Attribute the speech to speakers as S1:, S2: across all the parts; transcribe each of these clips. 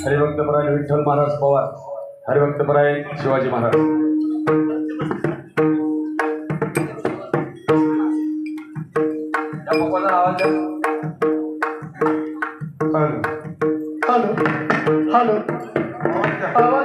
S1: हरिभक्तपराय Vitthal Maharaj Pawar, हरिभक्तपराय Shivaji Maharaj.
S2: Hello hello आवाज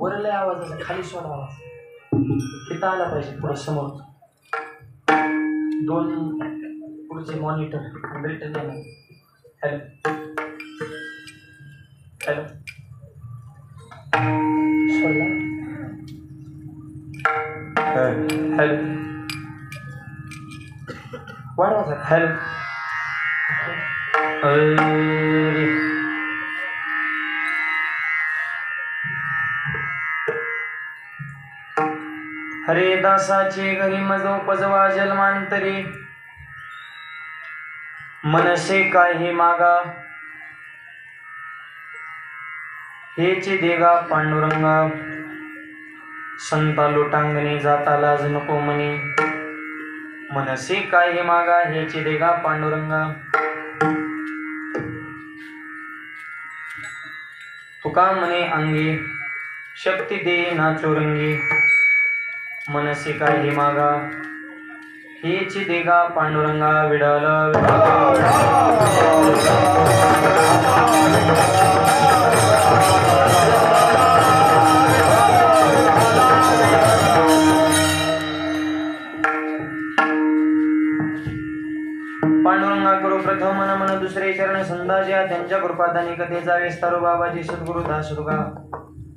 S2: वरले आवाज खाली सोडा आवाज किती आला पाहिजे पुढे समोर दोन पुढचे मॉनिटर बेल्ट द्या ना। हॅलो हॅलो सोडला हॅलो वाढवा हॅलो हरे दासाचे घरी मजो पजवा जन्मांतरी मनसे काही मागा हेचे देगा पांडुरंगा संता लोटांगणे जाता लाज नको म्हणे मनसे काही मागा हेचे देगा पांडुरंगा तुका म्हणे अंगी शक्ती दे नाचोरंगी मनसे काही मागा हेची देगा पांडुरंगा विडाल पांडुरंगा करू प्रथम मन मन दुसरे चरण संदाज्या त्यांच्या कृपादानी कथेचा विस्तारो बाबाजी सद्गुरु दासुगा।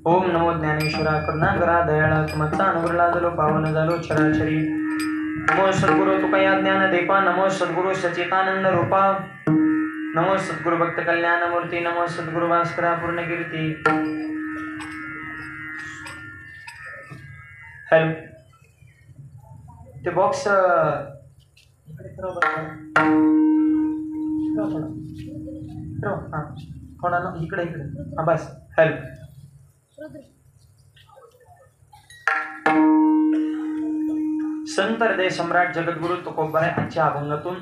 S2: ओम नमो ज्ञानेश्वरा करुणाकरा दयाळा तुमचा अनुग्रला झालो पावन झालो चराचरी। नमो सद्गुरु तुकया ज्ञान देपा नमो सद्गुरु सचितानंद रूपा नमो सद्गुरु भक्त कल्याण मूर्ती नमो सद्गुरु भास्करा पूर्ण कीर्ती। हॅलो ते बॉक्स इकडे थोडा इकडे इकडे बस। हॅलो संत हृदय सम्राट जगद्गुरु तुकोबाराय आजच्या अभंगातून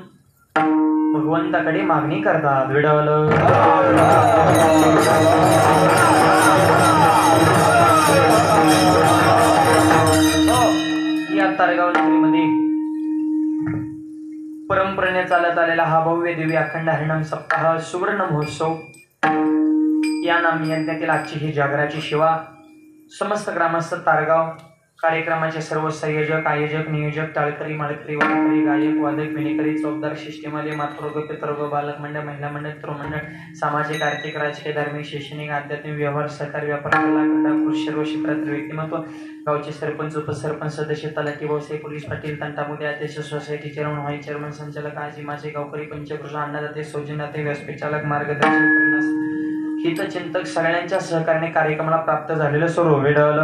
S2: भगवंताकडे मागणी करतात विडवल या तारगाव नगरीमध्ये परंपरेने चालत आलेला हा भव्य दिव्य अखंड हरिनाम सप्ताह सुवर्ण महोत्सव या नाम यज्ञातील आजची ही जागराची सेवा समस्त ग्रामस्थ तारगाव कार्यक्रमाचे सर्व संयोजक, आयोजक, नियोजक, टाळकरी, माळकरी, वारकरी, गायक, वादक, विणेकरी, चौकदार, शिष्टीमध्ये मातृवर्ग, पितृवर्ग, बालक मंडळ, महिला मंडळ, तरुण मंडळ, सामाजिक, आर्थिक, राजकीय, धार्मिक, शैक्षणिक, आध्यात्मिक, व्यवहार, सहकार, व्यापार, कला, क्रीडा, कृषी, सर्व क्षेत्रातील व्यक्तिमत्व, गावचे सरपंच, उपसरपंच, सदस्य, तलाठी, व्यवसाय, पोलीस पाटील, तंटामुळे अध्यक्ष, सोसायटी चेअरमन, व्हाईस चेअरमन, संचालक, आजी, माझे, गावकरी, पंचकृषी, अन्नदाते, सौजन्याते, व्यासपीठ चालक, मार्गदर्शक, हितचिंतक सगळ्यांच्या सहकार्याने कार्यक्रमाला प्राप्त झालेलं सर्व विडल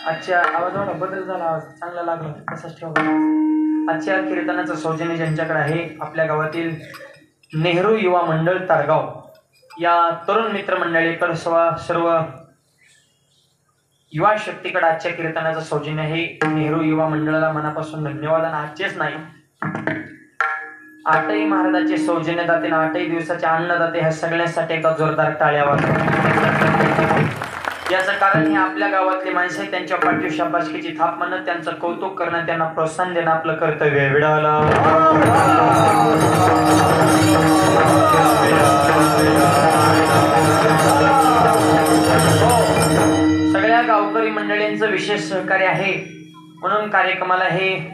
S2: आजच्या आवाजावर बदल झाला, आवाज चांगला लागला, तसाच ठेवा. आजच्या कीर्तनाचं सौजन्य ज्यांच्याकडे आहे, आपल्या गावातील नेहरू युवा मंडळ तारगाव या तरुण मित्र मंडळीकडे सर्व युवा शक्तीकडे आजच्या कीर्तनाचं सौजन्य आहे. नेहरू युवा मंडळाला मनापासून धन्यवाद. आणि आजचेच नाही, आठही महाराजांचे सौजन्यदाते, आठही दिवसाचे अन्नदाते, ह्या सगळ्यांसाठी एका जोरदार टाळ्या वाजवा. याचं कारण हे आपल्या गावातले माणसे त्यांच्या पाठीवर शाबासकीची थाप म्हणत त्यांचं कौतुक करणं, त्यांना प्रोत्साहन देणं आपलं कर्तव्य आहे. विडाला सगळ्या गावकरी मंडळींचं विशेष सहकार्य आहे. म्हणून कार्यक्रमाला हे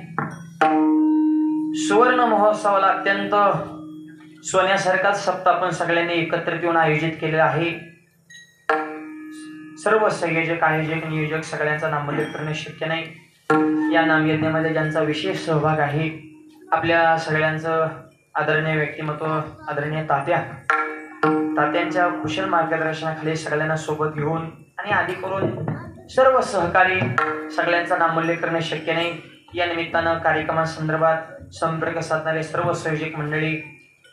S2: सुवर्ण महोत्सवाला अत्यंत सोन्यासारखाच सप्ताह आपण सगळ्यांनी एकत्रित येऊन आयोजित केलेला आहे. सर्व संयोजक, आयोजक, नियोजक सगळ्यांचा नामोल्लेख करणे शक्य नाही. या नामयज्ञामध्ये ज्यांचा विशेष सहभाग आहे, आपल्या सगळ्यांचं आदरणीय व्यक्तिमत्व, आदरणीय तात्यांच्या कुशल मार्गदर्शनाखाली सगळ्यांना सोबत घेऊन आणि आधी करून सर्व सहकारी सगळ्यांचा नामोल्लेख करणे शक्य नाही. या निमित्तानं कार्यक्रमासंदर्भात संपर्क साधणारे सर्व संयोजक मंडळी,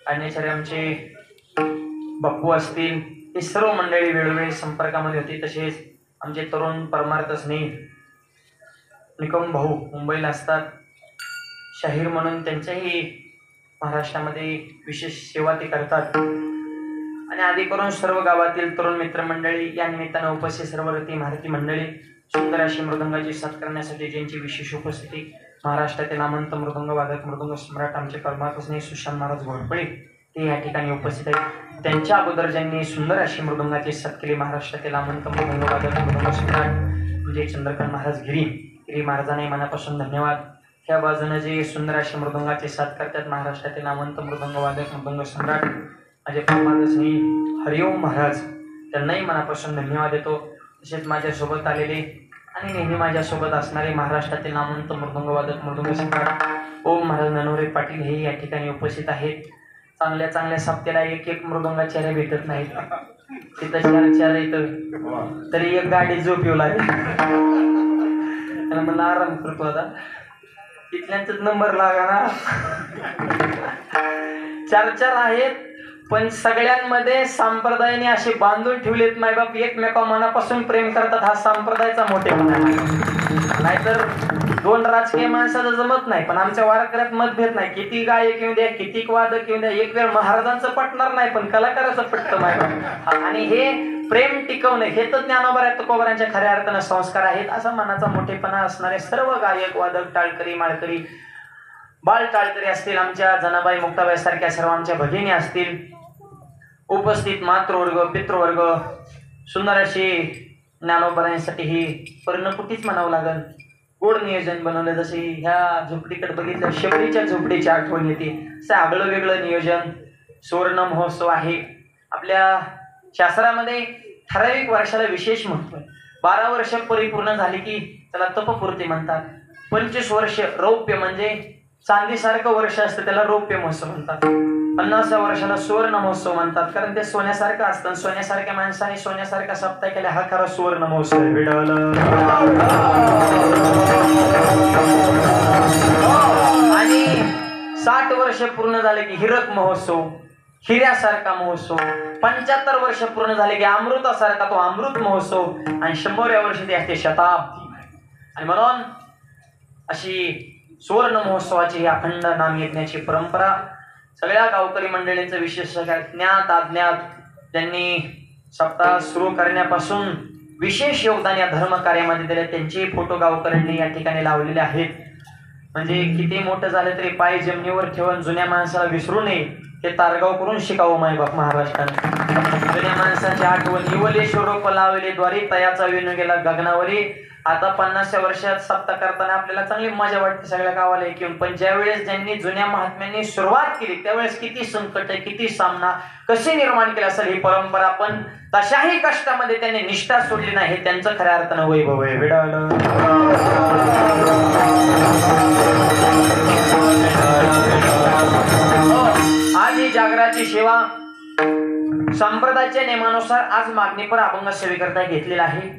S2: अन्यचार्य आमचे बाप्पू असतील, हे सर्व मंडळी वेळोवेळी संपर्कामध्ये होती. तसेच आमचे तरुण परमार्थ स्नेही निकम भाऊ मुंबईला असतात, शाहीर म्हणून त्यांच्याही महाराष्ट्रामध्ये विशेष सेवा ते करतात. आणि आधी करून सर्व गावातील तरुण मित्रमंडळी, या निमित्तानं उपस्थित सर्व रती महारथी मंडळी, सुंदर अशी मृदंगाची साथ करण्यासाठी ज्यांची विशेष उपस्थिती, महाराष्ट्रातील नामवंत मृदंग वादक, मृदंग सम्राट आमचे परमार्थ स्नेही सुशांत महाराज घोरपडे ते या ठिकाणी उपस्थित आहेत. त्यांच्या अगोदर ज्यांनी सुंदर अशी मृदंगाची साथ केली, महाराष्ट्रातील नामवंत मृदंग वादक, मृदंग सम्राट म्हणजे चंद्रकांत महाराज गिरी महाराजांना मनापासून धन्यवाद. त्या बाजूने जे सुंदर अशी मृदंगाची साथ करतात, महाराष्ट्रातील नामवंत मृदंग वादक, मृदंग सम्राट माझे परमार्थ स्नेही हरिओम महाराज, त्यांनाही मनापासून धन्यवाद देतो. तसेच माझ्यासोबत आलेले आणि नेहमी माझ्यासोबत असणारे महाराष्ट्रातील नामवंत मृदंग वादक, मृदंग सम्राट ओम महाराज ननवरे पाटील हे या ठिकाणी उपस्थित आहेत. चांगल्या चांगल्या सप्त्याला एक एक मृदंगाचार्य भेटत नाहीत, तिथं चार येतं तरी एक गाडी झोप येऊ लागेल. मला आराम करतो आता, तिथल्यांचाच नंबर लागा ना. चार आहेत, पण सगळ्यांमध्ये संप्रदायाने असे बांधून ठेवलेत मायबाप, एकमेका मनापासून प्रेम करतात. हा संप्रदायाचा मोठेपणा. नाहीतर दोन राजकीय माणसाचं जमत नाही, पण आमच्या वारकऱ्यात मतभेद नाही. किती गायक येऊ द्या, किती वादक येऊ द्या, एक वेळ महाराजांचं पटणार नाही, पण कलाकाराचं पटतं मायबाप. आणि हे प्रेम टिकवणं हे तर ज्ञानोबा तुकोबारांच्या खऱ्या अर्थानं संस्कार आहेत. असा मनाचा मोठेपणा असणारे सर्व गायक, वादक, टाळकरी, माळकरी, बाळ टाळकरी असतील, आमच्या जनाबाई, मुक्ताबाई सारख्या सर्व आमच्या भगिनी असतील, उपस्थित मातृवर्ग, पितृवर्ग, सुंदर अशी ज्ञानोबारांसाठी ही पर्णकुटीच म्हणावं लागेल. गोड नियोजन बनवलं. जसे ह्या झोपडीकडे बघितलं, शबरीच्या झोपडीची आठवण येते. असं आगळं वेगळं नियोजन. सुवर्ण महोत्सव आहे. आपल्या शास्त्रामध्ये ठराविक वर्षाला विशेष महत्व आहे. 12 वर्ष परिपूर्ण झाली की त्याला तपपूर्ती म्हणतात. 25 वर्ष रौप्य म्हणजे चांदीसारखं वर्ष असतं, त्याला रौप्य महोत्सव म्हणतात. 50व्या वर्षाला सुवर्ण महोत्सव म्हणतात, कारण ते सोन्यासारखं असतं. सोन्यासारख्या माणसाने सोन्यासारखा सप्ताह केला, हा खरा सुवर्ण महोत्सव आहे. आणि 60 वर्ष पूर्ण झाले की हिरक महोत्सव, हिऱ्यासारखा महोत्सव. 75 वर्ष पूर्ण झाले की अमृतासारखा तो अमृत महोत्सव. आणि 100व्या वर्षी ते असते शताब्दी. आणि म्हणून अशी सुवर्ण महोत्सवाची ही अखंड नाम यज्ञाची परंपरा सगळ्या गावकरी मंडळींचं विशेष सहकार्य, ज्ञात अज्ञात त्यांनी सप्ताह सुरू करण्यापासून विशेष योगदान या धर्म कार्यामध्ये दिले. त्यांचे फोटो गावकऱ्यांनी या ठिकाणी लावलेले आहेत. म्हणजे किती मोठं झालं तरी पाय जमिनीवर ठेवून जुन्या माणसाला विसरू नये हे तारगाव करून शिकावं मायबाप महाराष्ट्राने. जुन्या माणसाची आठवण इवले शोरोप लावले द्वारी तयाचा विणू गेला गगनावरी. आता 50व्या वर्षात सप्ताह करताना आपल्याला चांगली मजा वाटते सगळ्या गावाला येऊन, पण ज्यावेळेस ज्यांनी जुन्या महात्म्यांनी सुरुवात केली त्यावेळेस किती संकट किती सामना कसे निर्माण केला असेल ही परंपरा, पण तशाही कष्टामध्ये त्यांनी निष्ठा सोडली नाही हे त्यांचं खऱ्या अर्थानं वैभव आहे. विडालं आज ही जागराची सेवा संप्रदायाच्या नियमानुसार आज मागणीपर अभंग सेवेकरता घेतलेला आहे.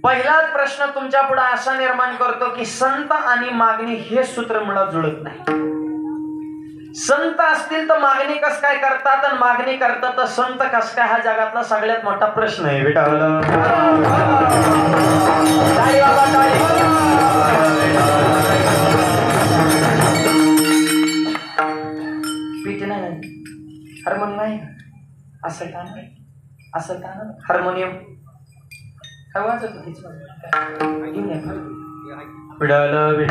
S2: पहिलाच प्रश्न तुमच्या पुढे असा निर्माण करतो की संत आणि मागणी हे सूत्र मुळात जुळत नाही. संत असतील तर मागणी कस काय करतात आणि मागणी करतात तर संत कस काय, हा जगातला सगळ्यात मोठा प्रश्न आहे. बेटा पीठ नाही, हार्मोनियम आहे असं का असं का हार्मोनियम काय वाजत घेऊन या. विडालं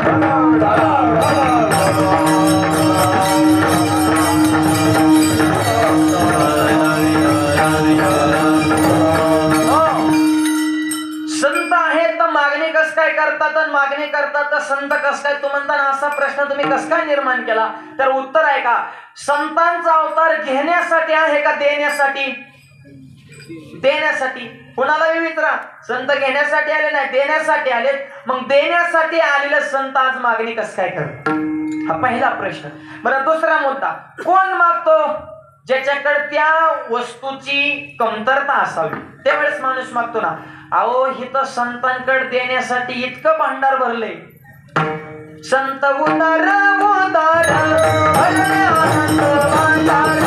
S2: संत आहेत तर मागणी कस काय करतात आणि मागणी करतात तर संत कस काय, तू म्हणताना असा प्रश्न तुम्ही कस काय निर्माण केला, तर उत्तर आहे का संतांचा अवतार घेण्यासाठी आहे का देण्यासाठी? देण्यासाठी. कुणाला विचारा, संत घेण्यासाठी आले नाही देण्यासाठी आले, मग देण्यासाठी आलेले संत आज मागणी कस काय करतात, हा पहिला प्रश्न. बरं दुसरा मुद्दा, कोण मागतो? ज्याच्याकडे त्या वस्तूची कमतरता असावी त्यावेळेस माणूस मागतो ना. अहो हिथं संतांकडे देण्यासाठी इतकं भांडार भरले, संत उदार उदार आनंद भांडार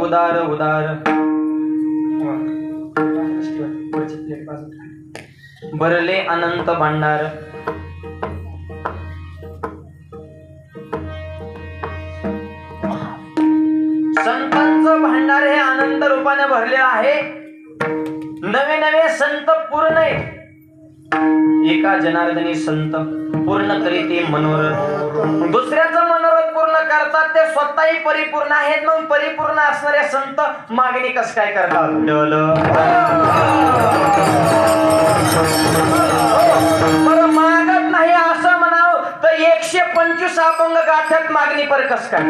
S2: उदार उदार भरले अनंत भांडार. संतांचं भांडार हे आनंद रूपाने भरले आहे. नवे नवे संत पूर्ण एका जनार्दनी संत पूर्ण करीते मनोरथ. दुसऱ्याचं मनोरथ पूर्ण करतात ते स्वतःही परिपूर्ण आहेत, मग परिपूर्ण असणारे संत मागणी कस काय करतात? बरं मागत नाही असं म्हणावं तर 125 अभंग गाठ्यात मागणी पर कस काय?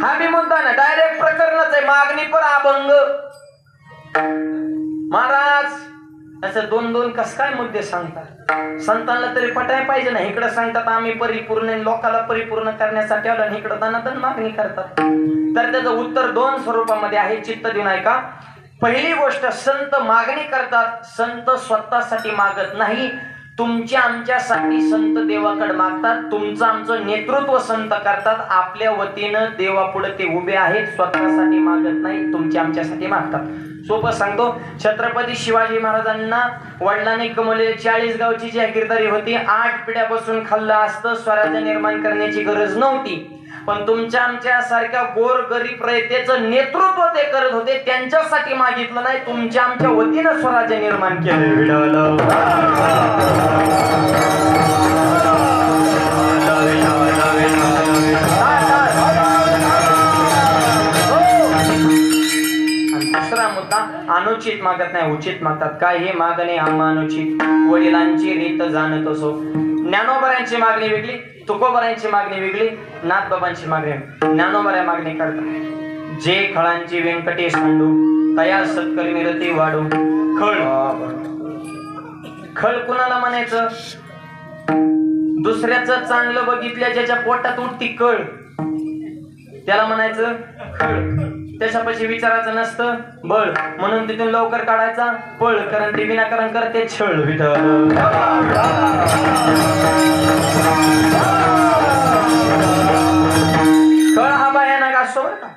S2: हा मी मुद्दा ना डायरेक्ट प्रकरणच आहे. मागणी पर अभंग महाराज असं दोन दोन कस काय मुद्दे सांगतात? संतांना तरी पटाय पाहिजे ना. इकडे सांगतात आम्ही परिपूर्ण, लोकाला परिपूर्ण करण्यासाठी आलो, आणि इकडे दनादन मागणी करतात. तर त्याचं उत्तर दोन स्वरूपामध्ये आहे, चित्त देऊन ऐका. पहिली गोष्ट, संत मागणी करतात, संत स्वतःसाठी मागत नाही. तुमच्या आमच्यासाठी संत देवाकडे मागतात. तुमचं आमचं नेतृत्व संत करतात. आपल्या वतीनं देवापुढे ते उभे आहेत, स्वतःसाठी मागत नाही, तुमच्या आमच्यासाठी मागतात. सोपं सांगतो, छत्रपती शिवाजी महाराजांना वडिलांनी कमवलेली 40 गावची जागीरदारी होती. 8 पिढ्यापासून खाल्लं असतं, स्वराज्य निर्माण करण्याची गरज नव्हती. पण तुमच्या आमच्या सारख्या गोर गरीब रयतेचं नेतृत्व ते करत होते, त्यांच्यासाठी मागितलं नाही, तुमच्या आमच्या वतीनं स्वराज्य निर्माण केलं. दुसरा मुद्दा, अनुचित मागत नाही, उचित मागतात. काय हे मागणे आम्हा अनुचित, वडिलांची रीत जाणत असो. ज्ञानोबरांची मागणी वेगळी, तुकोबरांची मागणी वेगळी, नाथबाबांची मागणी. ज्ञानोबऱ्या मागणी करतात, जे खळांची व्यंकटेश सांडू, तया सत्कर्मी रती वाढू. खळ, खळ कुणाला म्हणायचं? दुसऱ्याचं चांगलं बघितल्या ज्याच्या पोटात उठती कळ. त्याला म्हणायचं खळ. त्याच्यापाशी विचारायचं नसतं बळ, म्हणून तिथून लवकर काढायचा पळ, कारण ते विनाकारण करते छळ. विठ्ठल खळ हा भयानक असतो बरं का.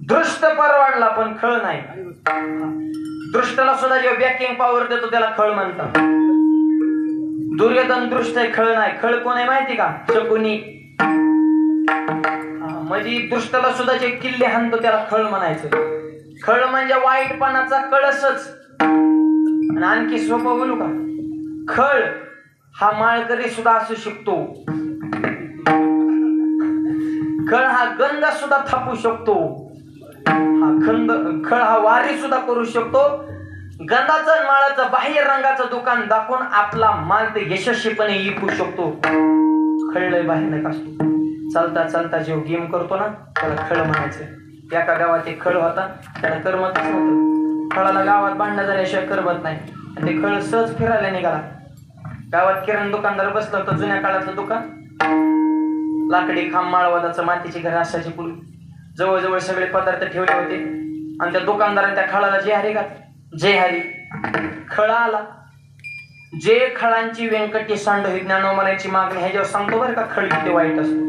S2: दृष्ट परवाडला पण खळ नाही. दृष्टाला सुद्धा जेव्हा बॅकिंग पॉवर देतो त्याला खळ म्हणतात. दुर्योधन दृष्ट आहे, खळ नाही. खळ कोण आहे माहिती का? शकुनी. म्हणजे दृष्टाला सुद्धा जे किल्ले हाणतो त्याला खळ म्हणायचं. खळ म्हणजे वाईटपणाचा कळसच. आणि आणखी सोपं बोलू का? खळ हा माळकरी सुद्धा असू शकतो. खळ हा गंगा सुद्धा थापू शकतो. खळ हा वारी सुद्धा करू शकतो. गंधाचं माळाचं बाह्य रंगाचं दुकान दाखवून आपला माल ते यशस्वीपणे विकू शकतो. खळ लय भयानक असतो. चालता चालता जेव्हा गेम करतो ना त्याला खळ म्हणायचं. एका गावात एक खळ होता, त्याला करमतच नव्हतं. खळाला गावात भांडणं झाल्याशिवाय करमत नाही. आणि ते खळ सहज फिरायला निघाला. गावात किराणा दुकानदार बसला होता, जुन्या काळातलं दुकान. लाकडी खांब, माळवादाचं, मातीची घर असायची पूर्वी. जवळजवळ सगळे पदार्थ ठेवले होते. आणि त्या दुकानदाराने त्या खळाला जय हरी घातली. जय हरी. खळा आला. जे खळांची व्यंकटी सांड ही ज्ञानोमानाची मागणी ह्याच्यावर सांगतो बरं का. खळ किती वाईट असतो.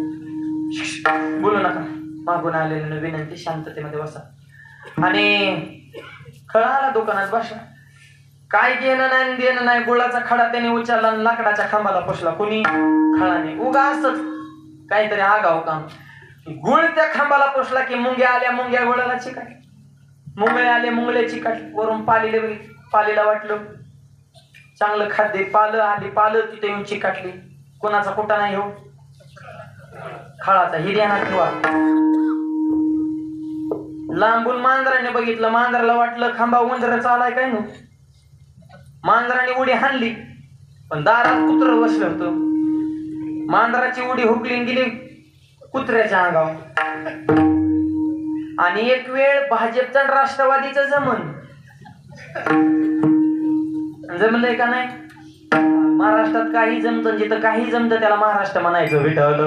S2: बोलू नका, मागून आलेलं विनंती, शांततेमध्ये बसा. आणि खळा आला दुकानात बसला. काय घेणं नाही देणं नाही. गुळाचा खडा त्याने उचलला आणि लाकडाच्या खांबाला पोसला. कुणी? खळाने. उगा असतच काहीतरी आगाव काम. गुळ त्या खांबाला पोसला की मुंग्या आल्या, मुंग्या गुळाला चिकाट. मुंगळे आले, मुंगळे चिकाट. वरून पालीला वाटलं चांगलं खाद्य. पालं आली, पालं तिथे येऊन चिकाटली. कोणाचा कुठा नाही हो, खळाचा. हिर्याना ठेवा. लांबून मांजराने बघितलं. मांजराला वाटलं खांबा उंदर चालाय काय नो. मांजराने उडी हाणली, पण दारात कुत्र बसलं होतं. मांजराची उडी हुकली गेली कुत्र्याच्या अंगावर. आणि एक वेळ भाजपचा राष्ट्रवादीचं जमलंय का नाही? महाराष्ट्रात काही जमतं, जिथं काही जमतं त्याला महाराष्ट्र म्हणायचं. विठ्ठल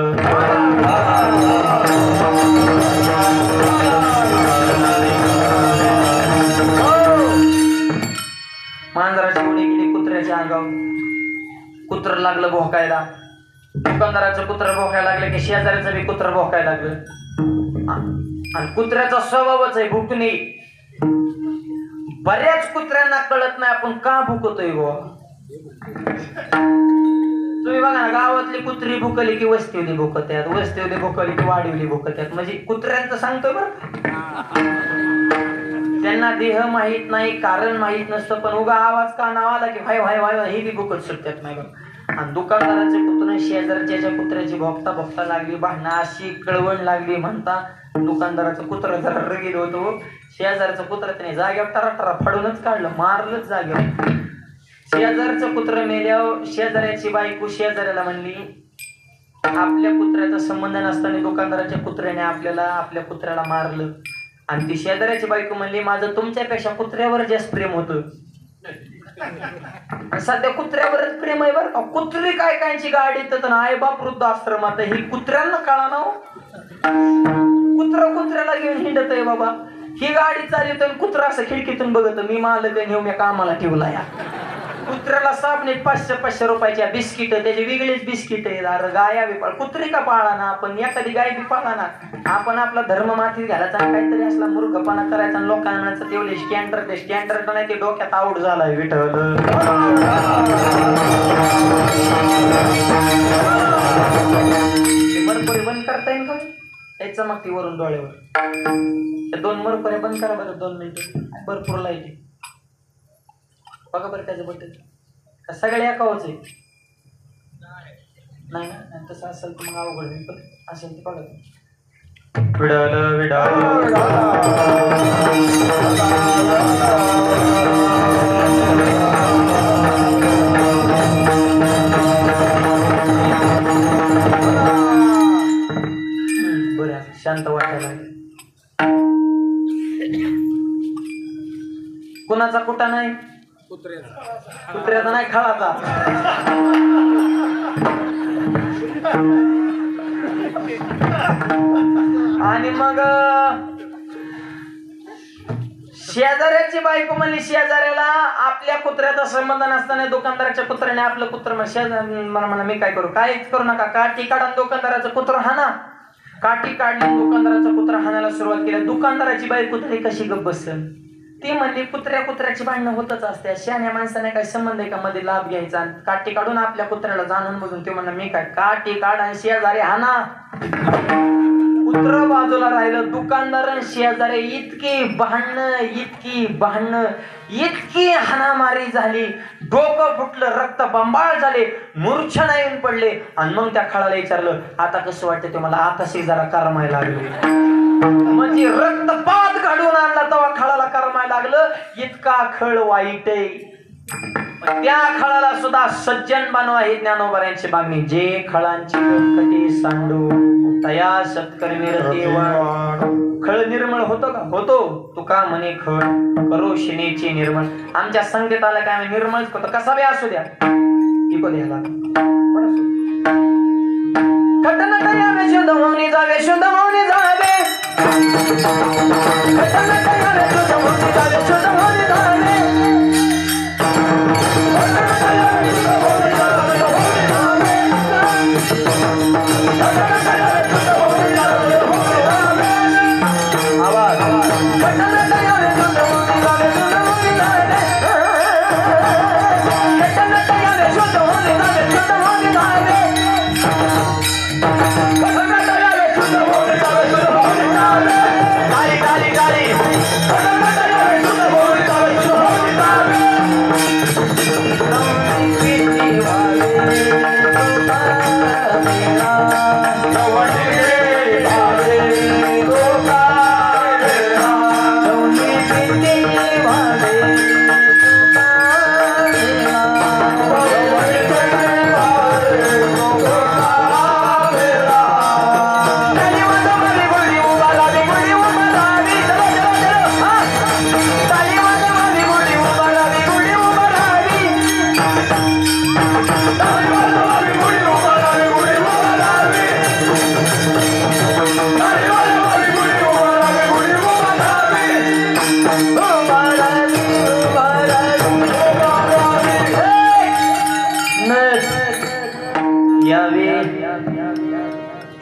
S2: मांजराची उडी गेली कुत्र्याच्या अंगावर. कुत्र लागलं भोकायला. दुकानदाराचं कुत्र भोकायला लागलं की शेजाऱ्याचं बी कुत्र भोकायला लागलं. आणि कुत्र्याचा स्वभावच आहे भुकणे. बऱ्याच कुत्र्यांना कळत नाही आपण का भुकतोय गो. तुम्ही बघा ना, गावातली कुत्री भुकली की वस्तीवली भुकत्यात, वस्तीवली भुकली की वाडीवली भुकत्यात. म्हणजे कुत्र्यांचं सांगतोय बरं. त्यांना देह माहित नाही, कारण माहित नसतं, पण उगा आवाज का नाव आला की भाई भाई भाई हे बी भुकत सुटतात नाही. आणि दुकानदाराचे कुत्र शेजारच्या कुत्र्याची भोगता भोगता लागली. भांडणं अशी कळवण लागली म्हणता दुकानदाराचं कुत्र जरा रगील होतो. शेजारचं कुत्र त्याने जाग्यावर टराटरा फाडूनच काढलं, मारलंच जाग्यावर. शेजारचं कुत्र मेल्यावर शेजाऱ्याची बायको शेजाऱ्याला म्हणली आपल्या कुत्र्याचा संबंध नसताना दुकानदाराच्या कुत्र्याने आपल्या कुत्र्याला मारलं. आणि ती शेजाऱ्याची बायको म्हणली माझं तुमच्यापेक्षा कुत्र्यावर जास्त प्रेम होतं. सध्या कुत्र्यावरच प्रेम आहे बरं का. कुत्री काय कायची गाडी तर आई बाप वृद्धाश्रमात. ही कुत्र्यांना कळा ना. कुत्र्याला घेऊन हिंडत आहे बाबा. ही गाडी चालली तर कुत्रा असं खिडकीतून बघत मी मालक नेऊ मी कामाला ठेवला. या कुत्र्याला साबणे 500-500 रुपयाच्या बिस्किट, त्याची वेगळीच बिस्किट आहे. अरे गाया बी पाळ, कुत्री का पाळा ना आपण, एखादी गाय बी पाळा ना. आपण आपला धर्म मातीत घालायचा, काहीतरी असला मूर्खपणा करायचा आणि लोकांना म्हणायचं तेवढे स्कॅन्डर नाही ते डोक्यात आऊट झालाय. विठ्ठल मरपरी बंद करता येईल का? यायचं मग ती वरून डोळ्यावर 2 मरपऱ्या बंद करा बरं. 2 मिनिटं भरपूर लाईट बघा बरं. त्याचं बटन सगळे एकावच आहे नाही ना. तसं असेल तर मग अवघड पण असेल ते बघा. बरं शांत वाटायला. कुणाचा कुठा नाही? कुत्र्याचा नाही, खळाचा. आणि मग शेजाऱ्याची बायको म्हणली शेजाऱ्याला आपल्या कुत्र्याचा संबंध नसताना दुकानदाराच्या कुत्र्याने आपलं कुत्र मला मी काय करू? काहीच करू नका. काठी काढून दुकानदाराचं कुत्र हाना. काठी काढली, दुकानदाराचं कुत्र हाणायला सुरुवात केली. दुकानदाराची बायको तरी कशी गप्प बसेल? ती म्हणली कुत्र्याची भांडणं होतच असते. शहाण्या माणसाने काही संबंध आहे का मध्ये लाभ घ्यायचा? काठी काढून आपल्या कुत्र्याला जाणून बघून ते म्हणलं मी काय? काठी काढ आणि शेजारी हाना. कुत्र बाजूला राहिलं. दुकानदार शेजारी इतकी भांडणं इतकी हाणामारी झाली. डोकं फुटलं, रक्त बंबाळ झाले, मूर्छना येऊन पडले. आणि मग त्या खळाला विचारलं आता कसं वाटतं? ते मला आकाशी जरा करमायला लागलं. म्हणजे रक्तपात घडवून आणला तेव्हा खळाला करमायला लागलं. इतका खळ वाईट आहे. त्या खळाला सुद्धा सज्जन बनवा ही ज्ञानोबारांची मागणी. जे खळांची कटी सांडू तया सत्कर्मी खळ निर्मळ होतो का? होतो. तुका म्हणे खळ करो शिनेची निर्मळ. आमच्या संगीताला काय निर्मळच होतं. कसा बी असू द्या. इको द्यायला खटन करावे शुद्ध होऊन जावे, शुद्ध होऊन जावे. खटन करावे शुद्ध होऊन जावे, शुद्ध होऊन जावे.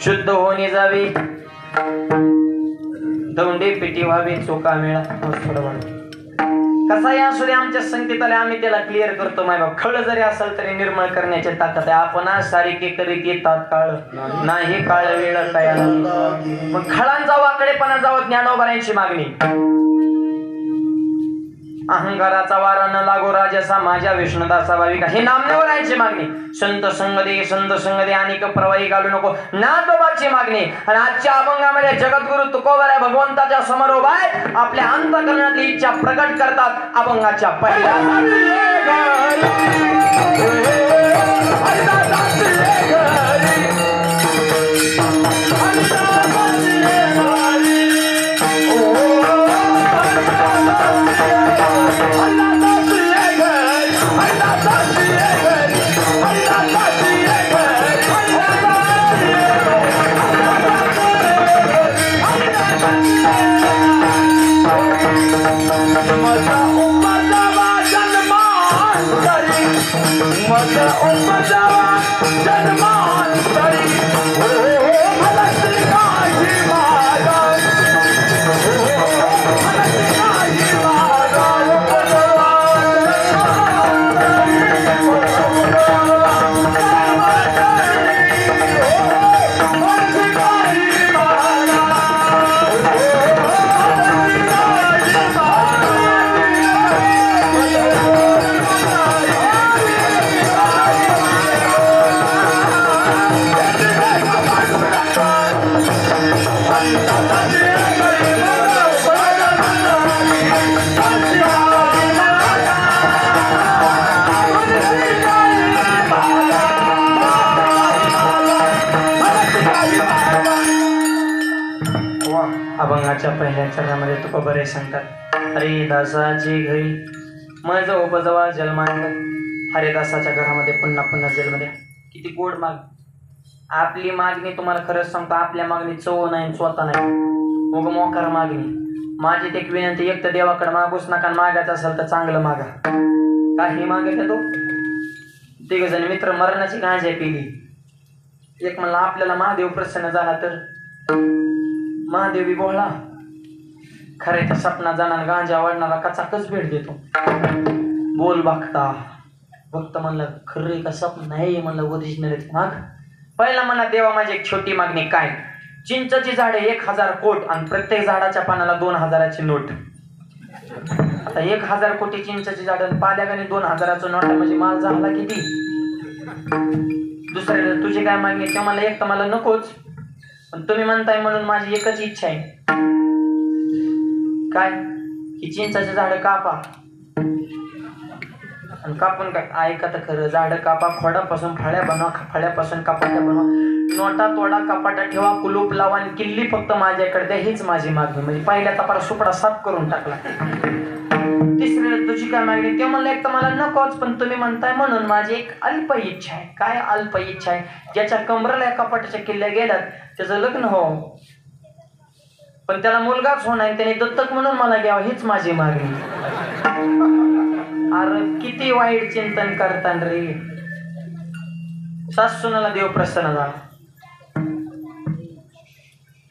S2: शुद्ध होणे जावे, दौंडे पेटी व्हावे, चोका मेळा. कसाही असू दे आमच्या संकेताला आम्ही त्याला क्लिअर करतो. माय बाप खळ जरी असेल तरी निर्मळ करण्याची ताकद आहे. आपण सारिके करीत येतात काळ नाही काळ वेळ काय. मग खळांचा वाकडेपणा जावं ज्ञानोबारांची मागणी. अहंकाराचा वारा न लागो राजसा माझ्या विष्णुदासा भाविका हे नामनेवरांची मागणी. संत संग दे आणि प्रवाही घालू नको नाथोबाची मागणी. आणि आजच्या अभंगामध्ये जगद्गुरु तुकोबरा भगवंताच्या समोर उभा आहे. आपल्या अंतःकरणातली इच्छा प्रकट करतात. अभंगाच्या पहिल्या अभंगाच्या पहिल्या चरणामध्ये तुकोबरे सांगतात. हरिदासाची घरी माझं उपजवा जन्मांत. हरिदासाच्या घरामध्ये पुन्हा पुन्हा जन्म द्या. किती गोड माग. आपली मागणी तुम्हाला खरंच सांगतो आपल्या मागणी चव नाही स्वतः नाही. मग मोकार मागणी. माझी एक विनंती, एक तर देवाकडे मागूच नका, मागायचं असेल तर चांगलं मागा. काही मागत तो तिघ जण मित्र मरणाची गांजा पिली. एक म्हणला आपल्याला महादेव प्रसन्न झाला तर महादेव बी बोळा, खऱ्याच्या सपना जाणार गांजा वाढणारा कचाकच भेट देतो. बोल बघता भक्त म्हणलं खरं का स्वप्न नाही म्हणलं ओरिजिनल माग. पहिला म्हणला देवा माझी एक छोटी मागणी काय, चिंचची झाडे 1000 कोट आणि प्रत्येक झाडाच्या पानाला 2000ची नोट. आता 1000 कोटी चिंचची झाड पाल्यागाने 2000चं नोट म्हणजे माल झाला किती. दुसऱ्या तुझी काय मागणी ते मला एक तर मला नकोच, पण तुम्ही म्हणताय म्हणून माझी एकच इच्छा आहे काय की चिंचाचे झाड कापा आणि कापून काय ऐका तर खरं, झाड कापा, खोडापासून फळ्या बनवा, फळ्यापासून कपाट्या बनवा, नोटा तोडा, कपाटा ठेवा, कुलूप लावा आणि किल्ली फक्त माझ्याकडे द्या, हीच माझी मागणी. म्हणजे पहिल्या तपारा सुपडा साफ करून टाकला. तिसरीला तुझी काय मागणी ते म्हणलं एक तर मला नकोच, पण तुम्ही म्हणताय म्हणून माझी एक अल्प इच्छा आहे. काय अल्प इच्छा आहे, ज्याच्या कमरेला या कपाटाच्या किल्ल्या गेल्यात त्याचं लग्न हो, पण त्याला मुलगाच होणार, त्याने दत्तक म्हणून मला घ्यावं, हीच माझी मागणी. अरे किती वाईट चिंतन करतान रे. सासूनाला देव प्रसन्न झाला.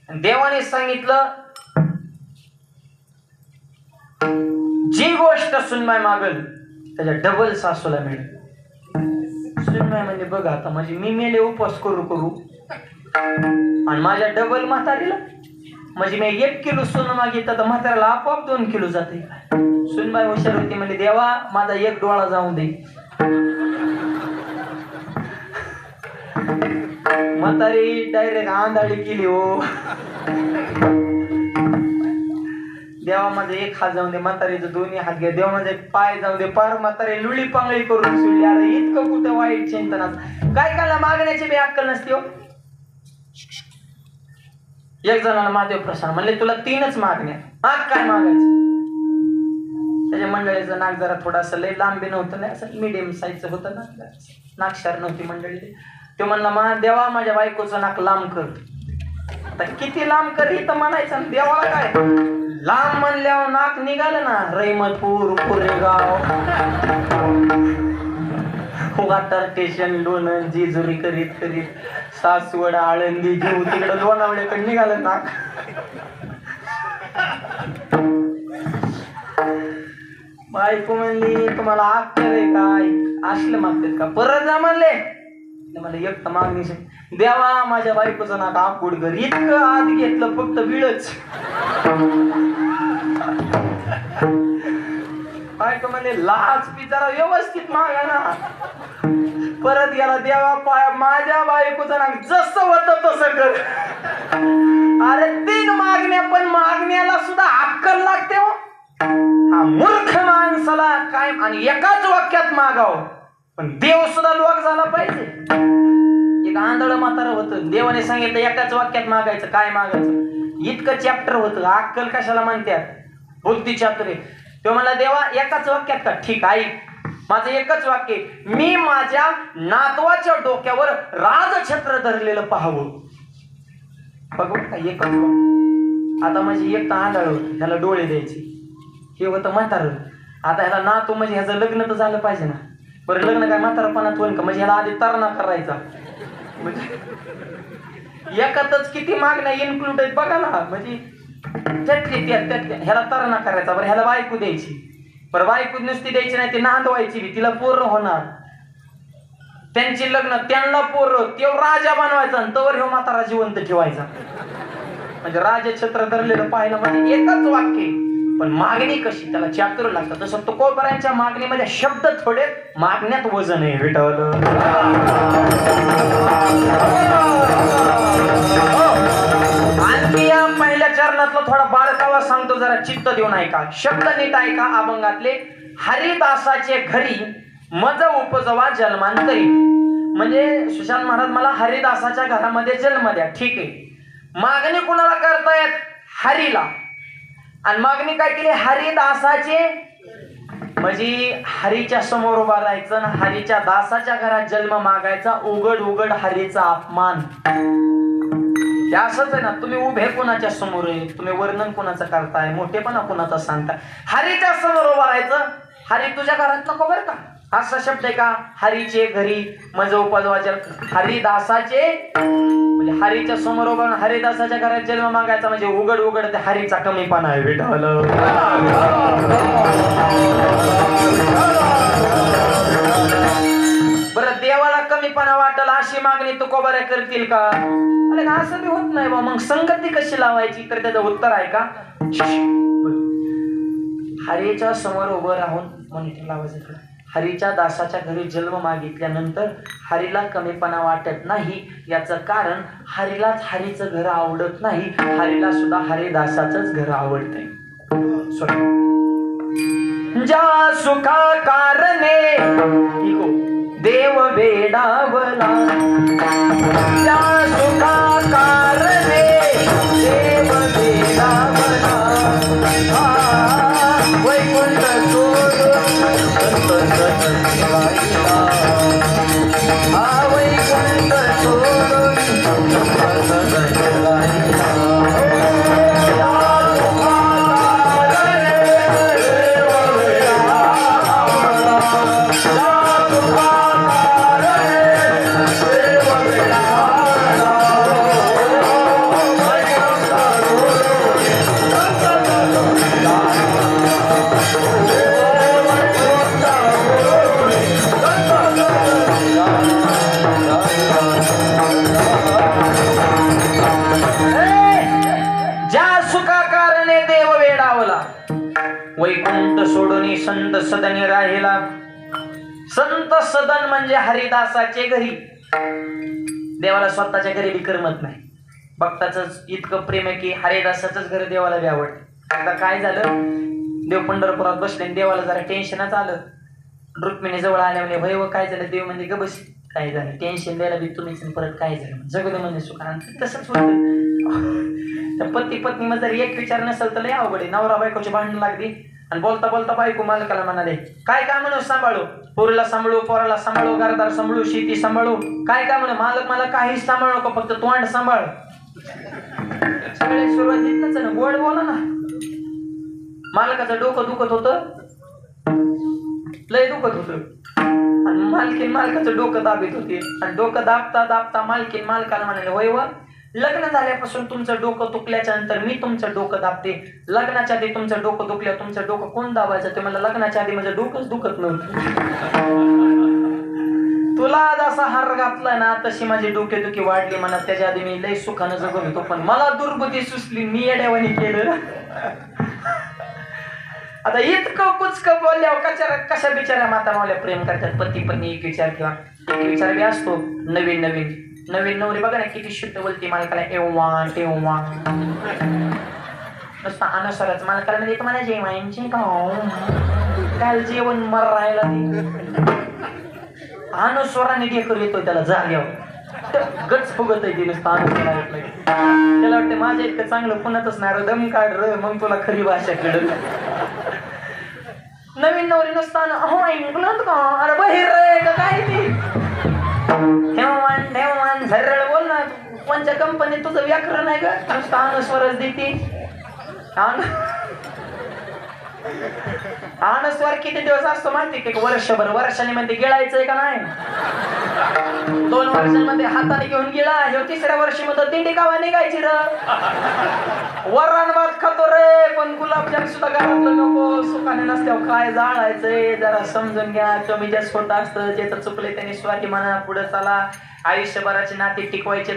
S2: देवाने सांगितलं जी गोष्ट सुनमाय मागल त्याच्या डबल सासूला मिळेल. सुनमाय म्हणजे बघा आता म्हणजे मी मेले उपवास करू करू आणि माझ्या डबल म्हातारीला म्हणजे मी 1 किलो सोनं मागितलं तर म्हाताऱ्याला आपोआप 2 किलो जाते. सुनबाई हुशार होती म्हणजे देवा माझा 1 डोळा जाऊ दे. म्हातारी डायरेक्ट आंधळी केली हो. देवा माझे 1 हात जाऊ दे, म्हातारीचं 2 हात घ्या. देवा माझे 1 पाय जाऊ दे, पार म्हातारी लुळी पांगळी करून सोडली. अरे इतकं कुठं वाईट चिंतनाचं काय करायला मागण्याची बी अक्कल नसते हो. एक जणाला महादेव प्रसन्न म्हणले तुला 3च मागण्या, माग काय मागायचं. त्याच्या मंडळीचं नाक जरा थोडासा लय लांबी नव्हतं ना, असं मिडियम साईजचं होतं ना, नाकशार नव्हती मंडळी. तो म्हणला देवा माझ्या बायकोचं नाक लांब कर. आता किती लांब कर ही तर म्हणायचं, देवाला काय लांब म्हणल्यावर नाक निघालं ना, रहिमतपूर, कोरेगाव, वाटार स्टेशन, लोणंद, जेजुरी करीत करीत सासवड, आळंदी, घेऊ तिकडे लोणावळ्याकडे निघालं नाक. बायको म्हणली तुम्हाला अक्कल आहे काय, असलं मागतात का, परत जा म्हणले. मला एक तर मागणी देवा माझ्या बायकोचं नाक आपूड घर. इतकं आत घेतलं फक्त बिळच. बायको म्हणले लाच बिचारा व्यवस्थित मागा ना. परत गेला देवा पाया माझ्या बायकोचं नाक जसं होतं तसं कर. अरे 3 मागण्या, पण मागण्याला सुद्धा अक्कल लागते हो. हा मूर्ख माणसाला काय आणि एकाच वाक्यात मागाव, पण देव सुद्धा लोक झाला पाहिजे. एक आंधळ म्हातारं होतं, देवाने सांगितलं एकाच वाक्यात मागायचं. काय मागायचं, इतकं चॅप्टर होतं. अक्कल कशाला म्हणतात, बुद्धी चातुर्य. तो म्हणला देवा एकाच वाक्यात का, ठीक आहे माझं एकच वाक्य, मी माझ्या नातवाच्या डोक्यावर राजछत्र धरलेलं पाहावं. बघ का एकच वाक्य. आता म्हणजे एक तर आंधळ होतं, ह्याला डोळे द्यायचे, हे होतं म्हातारं. आता ह्याला नातू म्हणजे ह्याचं लग्न तर झालं पाहिजे ना. बरं लग्न काय म्हातारपणात होईल का, म्हणजे ह्याला आधी तरणा करायचा. म्हणजे एकातच किती मागण्या इन्क्लूड आहेत बघा ना. म्हणजे त्यातल्या ह्याला तरणा करायचा, बरं ह्याला बायको द्यायची, बरं बायको नुसती द्यायची नाही, ती नांदवायची बी, तिला पोरं होणार, त्यांची लग्न, त्यांना पोरं, तेव राजा बनवायचा आणि तवर ह्यो म्हातारा जिवंत ठेवायचा. म्हणजे राजछत्र धरलेलं पाहिलं म्हणजे एकच वाक्य, पण मागणी कशी, त्याला चातुर्य लागतं. तसं तुकोबारायांच्या मागणीमध्ये शब्द थोडे, मागण्यात वजन आहे. विठ्ठल आणखी या पहिल्या चरणातला थोडा बारकावा सांगतो, जरा चित्त देऊन ऐका, शब्द नीट ऐका. अभंगातले हरिदासाचे घरी मज उपजवा जन्मांतरी. म्हणजे सुशांत महाराज मला हरिदासाच्या घरामध्ये जन्म द्या, ठीक आहे. मागणी कुणाला करतायत, हरीला. आणि मागणी काय केली, हरिदासाचे, म्हणजे हरीच्या समोर उभा राहायचं ना, हरीच्या दासाच्या घरात जन्म मागायचा, उघड उघड हरीचा अपमान. ते असंच आहे ना, तुम्ही उभे कोणाच्या समोर आहे, तुम्ही वर्णन कोणाचं करताय, मोठेपणा कोणाचा सांगताय. हरीच्या समोर उभं राहायचं. हरी तुझ्या घरात नको बरं का, असा शब्द आहे का. हरीचे घरी मज उपजवाच्या हरिदासाचे, म्हणजे हरीच्या समोर उभं हरिदासाच्या घरात जन्म मागायचा म्हणजे उघड उघड ते हरीचा कमीपणा आहे विठ्ठल. बरं देवाला कमीपणा वाटल अशी मागणी तुकोबाऱ्या करतील का? अरे असं बी होत नाही बा. मग संगती कशी लावायची, तर त्याचं उत्तर आहे का, हरीच्या समोर उभं राहून मॉनिटर लावायचं. हरीच्या दासाच्या घरी जन्म मागितल्यानंतर हरीला कमीपणा वाटत नाही. याचं कारण हरीलाच हरीचं घर आवडत नाही, हरीला सुद्धा हरिदासाचंच घर आवडतंय. ज्या सुखा कारणे देव वेडावला, ज्या सुखा कारणे देव वेडावला, वैकुंठ सोडून वैकुंठ सोडून वैकुंठ सोडून संत सदनी राहिला. संत सदन म्हणजे हरिदासाचे घरी. देवाला स्वतःच्या घरी बी करमत नाही. भक्ताच इतकं प्रेम आहे की हरिदासाचंच घर देवाला बी आवडतं. आता काय झालं, देव पंढरपुरात बसले, देवाला जरा टेन्शनच आलं. रुक्मिणी जवळ आल्या म्हणजे भैव काय झालं, देव म्हणजे ग बस काय झालं, टेन्शन द्यायला बी तुम्हीच, परत काय झालं जगद म्हणजे सुखान. तसंच होतं. पती पत्नी मध्ये जर एक विचार नसेल तर लय अवघड आहे. नवरा बायकोची भांडण लागली आणि बोलता बोलता बायको मालकाला म्हणाले, काय काय म्हणू सांभाळू, पोरीला सांभाळू, पोराला सांभाळू, घरदार सांभाळू, शेती सांभाळू, काय काय म्हणू मालक, मला काहीच सांभाळू नको, फक्त तोंड सांभाळ. सगळ्या सुरुवातीच ना गोड बोला ना. मालकाचं डोकं दुखत होतं, लय दुखत होतं, आणि मालकीन मालकाचं डोकं दाबीत होते. आणि डोकं दाबता दाबता मालकीन मालकाला म्हणाले, होय व लग्न झाल्यापासून तुमचं डोकं दुखल्याच्या नंतर मी तुमचं डोकं दाबते. लग्नाच्या आधी तुमचं डोकं दुखल्यावर तुमचं डोकं कोण दाबायचं, ते मला लग्नाच्या आधी माझं डोकंच दुखत नव्हतं. तुला जसा हार घातलाय ना तशी माझी डोकेदुखी वाढली म्हणा. त्याच्या आधी मी लय सुखानं जगत होतो, पण मला दुर्बुद्धी सुचली, मी येड्यावानी केलं. आता इतकं कुचकं बोलल्यावर कशा बिचाऱ्या मातामावल्या प्रेम करतात. पती पत्नी एक विचार किंवा एक विचार बी असतो. नवीन नवीन नवीन नवरी बघा ना किती शुद्ध बोलते मालकाला, एव्हा तेव्हा नुसतं अनुसारच मालकाला म्हणजे तुम्हाला जेवायचे काय जेवण मर राहायला अनुस्वराने ढेकर येतोय त्याला जाग्यावर, गच फुगत आहे ती नुसतं अनुस्वार ऐकलं. त्याला वाटतं माझ्या इतकं चांगलं पुण्यातच नाही, दम काढ र मग तुला खरी भाषा कळलं. नवीन नवरी नसताना हो ऐकलं का, अरे बहिर रे का काय ती ठेवमान ठेवमान सरळ बोल ना. कोणत्या कंपनीत तुझं व्याकरण आहे का, नुसतं अनुस्वरच देते. अनुस्वार किती दिवस असतो माहिती का, वर्षभर. वर्षाने मध्ये गिळायचंय का नाही, 2 वर्षांमध्ये हाताने घेऊन गिळा. ह्यो 3ऱ्या वर्षी मध्ये दिंडी गावा निघायची र. वरण भात खातो रे पण गुलाबजाम सुद्धा घरातलं नको. सुखाने नसल्यावर काय जाळायचंय जरा समजून घ्या. कमी जास्त होत असतं, ज्याचं चुकले त्याने स्वाती म्हणा, पुढे चला. आयुष्यभराची नाती टिकवायचे.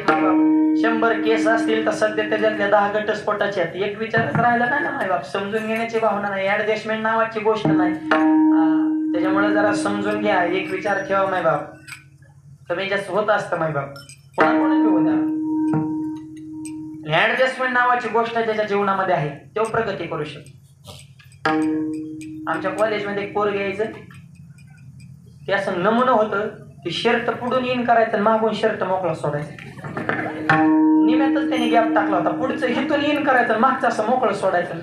S2: 100 केस असतील तर सध्या त्याच्यातल्या 10 घटस्फोटाचे आहेत. एक विचारच राहिला नाही ना मायबाप, समजून घेण्याची भावना नाही, ऍडजस्टमेंट नावाची गोष्ट नाही. त्याच्यामुळे जरा समजून घ्या, एक विचार ठेवा मायबाप. कमी जास्त होत असतं मायबाप, कोणा होत्या. ऍडजस्टमेंट नावाची गोष्ट ज्याच्या जीवनामध्ये आहे तो प्रगती करू शकतो. आमच्या कॉलेजमध्ये एक पोरग यायचं, ते असं नमुनं होतं की शर्ट पुढून इन करायचं आणि मागून शर्ट मोकळा सोडायचं. निम्यातच त्याने गॅप टाकला होता. पुढचं हिथून इन करायचं, मागचं असं मोकळं सोडायचं.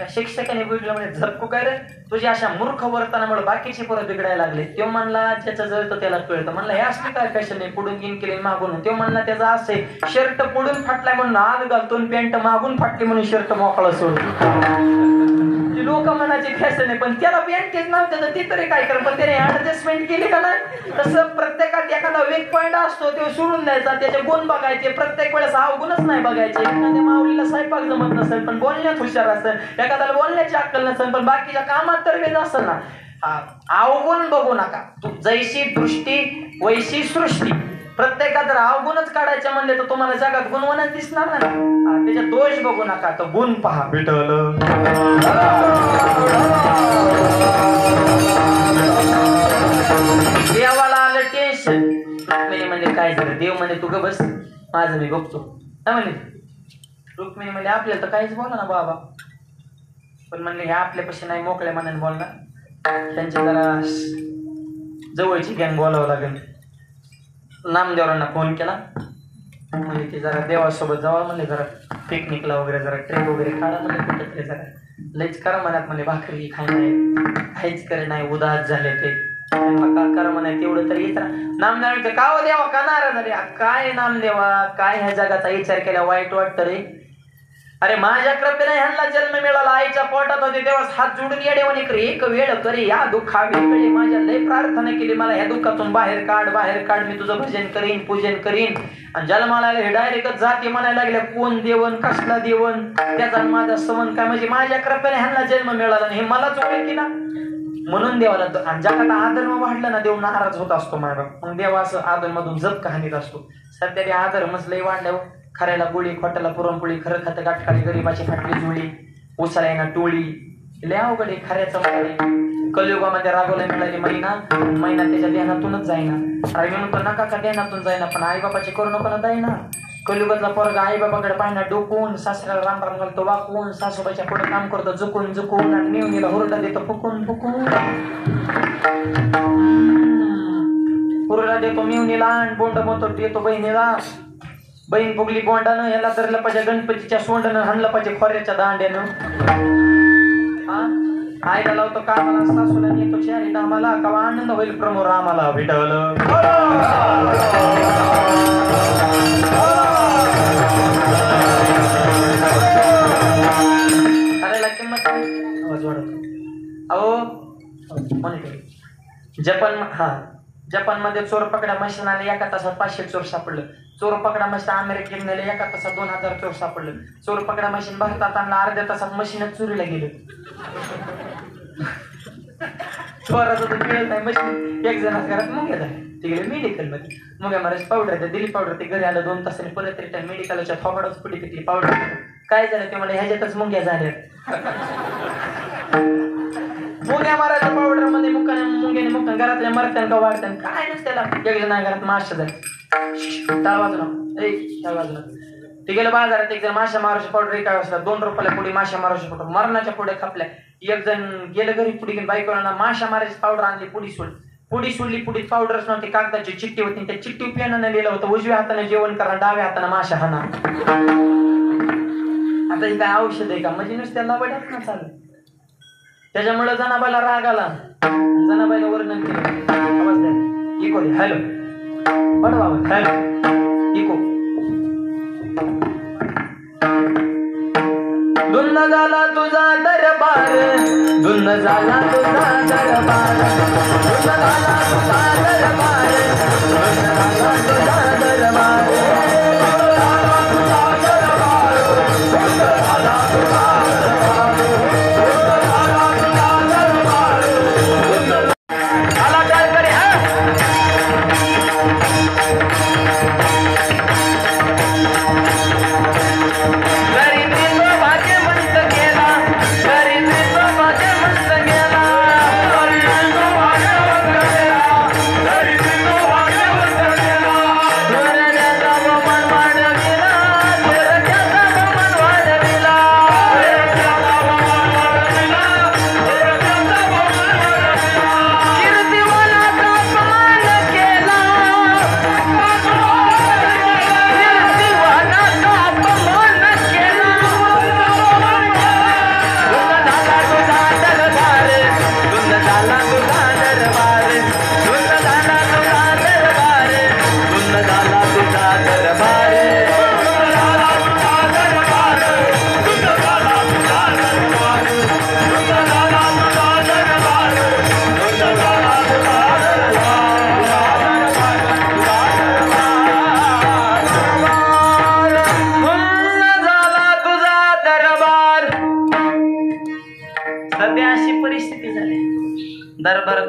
S2: शिक्षकाने बोललं म्हणजे झपकू काय रे, तुझी अशा मूर्ख वर्तनामुळे बाकीचे पोरं बिघडायला लागले. तो म्हणला ज्याचं जळतं त्याला कळतं. म्हणला हे असली काय फॅशन आहे, पुढून गिन केली मागून. तो म्हणला त्याचं असं आहे, शर्ट पुढून फाटलाय म्हणून आग घालतो, पॅन्ट मागून फाटली म्हणून शर्ट मोकळा सोडतो. लोक म्हणायची फॅशन आहे, पण त्याला पॅन्टच नव्हतं तर ती तरी काय कर, पण त्याने ऍडजस्टमेंट केली का नाही. तसं प्रत्येकात एखादा वीक पॉईंट असतो, तो सोडून द्यायचा, त्याचे गुण बघायचे. प्रत्येक वेळेस अवगुणच नाही बघायचे. एखाद्या माऊलीला स्वयंपाक जमत नसेल पण बोलण्यात हुशार असेल, एखाद्याला बोलण्याची अक्कल नसेल पण बाकीच्या कामात तर वेळ असेल ना, अवगुण बघू नका. जैशी दृष्टी वैशी सृष्टी. प्रत्येकात जर अवगुणच काढायचे म्हणले तर तुम्हाला जगात गुणवणच दिसणार नाही. त्याचे दोष बघू नका, तर गुण पहा. विठ्ठल देवाला आलं टेन्शन. रुक्मिणी म्हणजे काय झालं, देव म्हणजे तू ग बस, माझं मी बघतो. काय म्हणले रुक्मिणी म्हणजे आपल्याला तर काहीच बोला ना बाबा, पण म्हणले हे आपल्यापाशी नाही, मोकळ्या मनाने बोलणार. त्यांची जरा जवळची गँग बोलावं लागेल. नामदेवरांना फोन केला, म्हणजे ते जरा देवासोबत जावा म्हणले, जरा पिकनिकला वगैरे, जरा ट्रेक वगैरे काढा म्हणले कुठे, जरा लईच करा म्हणत म्हणले, भाकरी खाय नाही, काहीच करे नाही, उदास झाले ते करा म्हणा, तेवढं तरी येत. नामदेवांचं का हो देवा का नाराज झाले. काय नामदेवा, काय ह्या जगाचा विचार केला वाईट वाटतं रे. अरे माझ्या कृपेने ह्यांना जन्म मिळाला, आईच्या पोटात होते तेव्हाच हात जोडून येडेवानी करे, एक वेळ करे या दुःखा वेगळे. माझ्या लय प्रार्थना केली, मला ह्या दुःखातून बाहेर काढ, मी तुझं भजन करीन, पूजन करीन. आणि जन्माला हे डायरेक्टच जाती म्हणायला लागल्या, कोण देवन, कसला देवन, त्याचा माझा संबंध काय. म्हणजे माझ्या कृपेने ह्यांना जन्म मिळाला नाही, हे मलाच ओळखी ना. म्हणून देवाला, आणि जगात आदर्म वाढलं ना, देव नाराज होत असतो माझ्या. मग देवा असं आदरमधून जप कहाणीत असतो. सध्या ते आदर्मच लय वाढल्यावर खऱ्याला गोळी, खोट्याला पुरणपोळी, खरं खातं गाठकाळी, गरीबाची फाटली जुळी, उसाला येणार टोळी. लय अवघड आहे खऱ्याचं मध्ये. कलियुगामध्ये रागवला मिळाली महिना त्याच्या ध्यानातूनच जाईना. अरे मी म्हणतो नका का ध्यानातून जाईना, पण आई बाबाची करू नको ना जाईना. कलियुगातला पोरगा आई बाबाकडे पाहिना डोकून, सासऱ्याला राम राम घालतो वाकून, सासूबाईच्या पुढे काम करतो झुकून आणि नेवणीला हुरडा देतो फुकून. हुरडा देतो मेवणीला आणि बोंड मोतो देतो बहिणीला. बहीण फुगली बोंडानं, याला धरलं पाहिजे गणपतीच्या सोंडानं, हाणलं पाहिजे खोऱ्याच्या दांड्यानं. आईला लावतो कामाला, सासूला नेतो चारी दामाला, कवा आनंद होईल प्रमोर आम्हाला. विठ्ठल करायला किंमत आवाज वाढवतो. जपानमध्ये चोर पकडा मशीन आले, एका तासात 500 चोर सापडलं. चोर पकडा मशीन अमेरिकेत नेले, एका तासात 2000 चोर सापडलं. चोर पकडा मशीन भारतात आणलं, अर्ध्या तासात मशीनच चोरीला गेलं. चोराचं तर मिळत नाही मशीन. एक जण घरात मुंग्या झाले, ते गेले मेडिकल मध्ये. मुंग्या मारायची पावडर दिली, पावडर ते घरी आलं 2 तासांनी, परत रिटर्न मेडिकलच्या थोबाडच पुढे पिकली पावडर. काय झालं ते मला, ह्याच्यातच मुंग्या झाल्या. मुंग्या मारायच्या पावडर मध्ये मुंग्याने मुक्काने घरातल्या मरत्यान का वाढत्यान काय नसत्याला. एक जण घरात माशा झाले, टाळ वाजून ते गेलं बाजारात. एक जण माशा मारायची पावडर एका वाजता 2 रुपयाला पुढे माशा मारायची पावडर, मरणाच्या पुढे खापल्या. एक जण गेलं घरी, पुढे गेली बायकोला माशा मारायची पावडर आणली, पुढी सोडली, पुढीत पावडरच नव्हती, कागदाची चिठ्ठी होती, त्या चिठ्ठी पेनानं लिहिलं होतं, उजव्या हाताने जेवण करा, डाव्या हाताने माशा हाना. आता ही काय औषध आहे का, म्हणजे नुसत्याला बड्यात ना चालू. त्याच्यामुळे जनाबाईला राग आला, जनाबाईला वर्णन केलं. आवाज द्या, इको दे, हॅलो बडवा आवाज, हॅलो इको. धुन्न झाला तुझा दरबार, धुन्न झाला तुझा दरबार, धुन्न झाला तुझा दरबार, धुन्न झाला तुझा दरबार.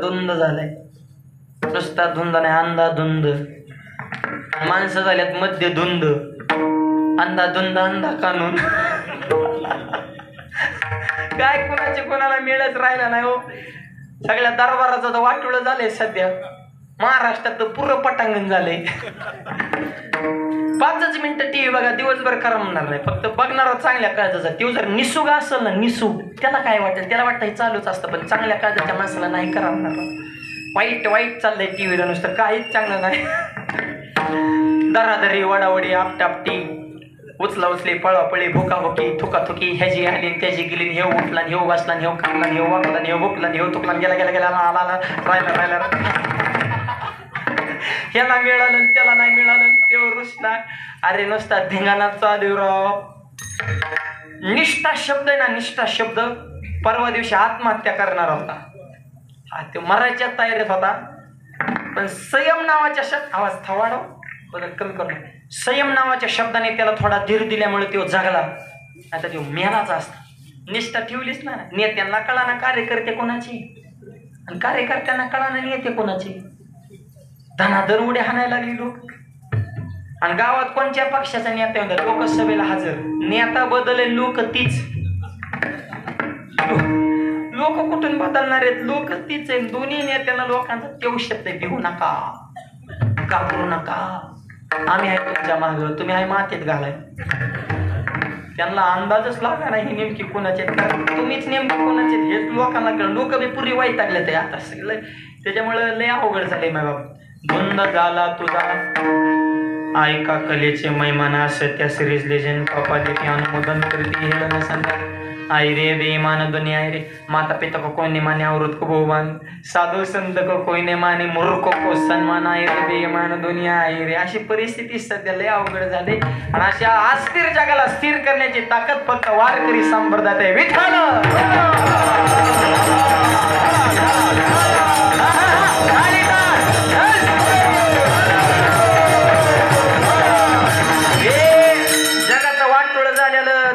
S2: धुंद झालाय, नुसता धुंद नाही अंधाधुंद. माणसं झाल्यात मध्य धुंद, अंधाधुंद अंधा कानून. काय कोणाचे कोणाला मिळच राहिला नाही हो. सगळ्या दरबाराचं तर वाटोळं झालंय सध्या. महाराष्ट्रात तर पुरं पटांगण झालंय. 5च मिनिटं टीव्ही बघा, दिवसभर करमणार नाही. फक्त बघणारा चांगल्या काळजाचा. तो जर निसुगा असेल ना, निसुग, त्याला काय वाटेल, त्याला वाटतं हे चालूच असतं. पण चांगल्या काळजाच्या माणसाला नाही करमणार. वाईट वाईट चाललंय टीव्हीला, नुसतं काहीच चांगलं नाही. दरादरी, वडावडी, आपटापटी, उचला उचली, पळापळी, भुकाभुकी, थुकाथुकी, ह्याची आली त्याची गेली, हे उठला हे वाचला हे खाल्ला हे वाकला हे भुकला हे तुकला, गेला गेला गेला आला आला राहिला राहिला, ह्याला मिळालं त्याला नाही मिळालं, तेव्हा रुसला. अरे नुसता धिंगाणा चालू राव. निष्ठा शब्द आहे ना, निष्ठा शब्द. परवा दिवशी आत्महत्या करणार होता, हा तो मरायच्या तयारीत होता. पण संयम नावाच्या आवाज थवाडव बदल कमी करू, संयम नावाच्या शब्दाने त्याला थोडा धीर दिल्यामुळे तो जगला. आता तो मेलाचा असता. निष्ठा ठेवलीच ना. नेत्यांना कळा ना कार्यकर्ते कोणाची, आणि कार्यकर्त्यांना कळा ना नेते कोणाची. धनाधर उड्या हाणायला लागली लोक. आणि गावात कोणत्या पक्षाचा नेता होता, लोकसभेला हजर. नेता बदलले, लोक तीच. लोक कुठून बदलणार आहेत, लोक तीच आहेत. दोन्ही नेत्यांना लोकांचा तेव शब्द आहे, भिवू नका, घाबरू नका, आम्ही आहे तुमच्या मागं, तुम्ही आहे मातीत घालाय. त्यांना अंदाजच लागा नाही नेमकी कोणाचे, कारण तुम्हीच नेमकी कोणाचे हेच लोकांना कळलं. लोक बी पुरी वाईट टाकले ते आता सगळं. त्याच्यामुळे लय अवघड झाले माय बाप. धुंद झाला तुझा ऐका कलेचे मैमान, असं त्या सिरीज लेजंड पापा देते अनुमोदन करते हेळन सांगा. आई रे बेईमान दुनिया रे, माता पिता को कोई ने माने औरत को बहुमान, साधू संत को कोई ने माने मूर्ख को सन्मान. आई रे बेईमान दुनिया आहे रे. अशी परिस्थिती सध्या लय अवघड झाली. आणि अशा अस्थिर जगाला स्थिर करण्याची ताकद फक्त वारकरी संप्रदायात आहे. विठ्ठल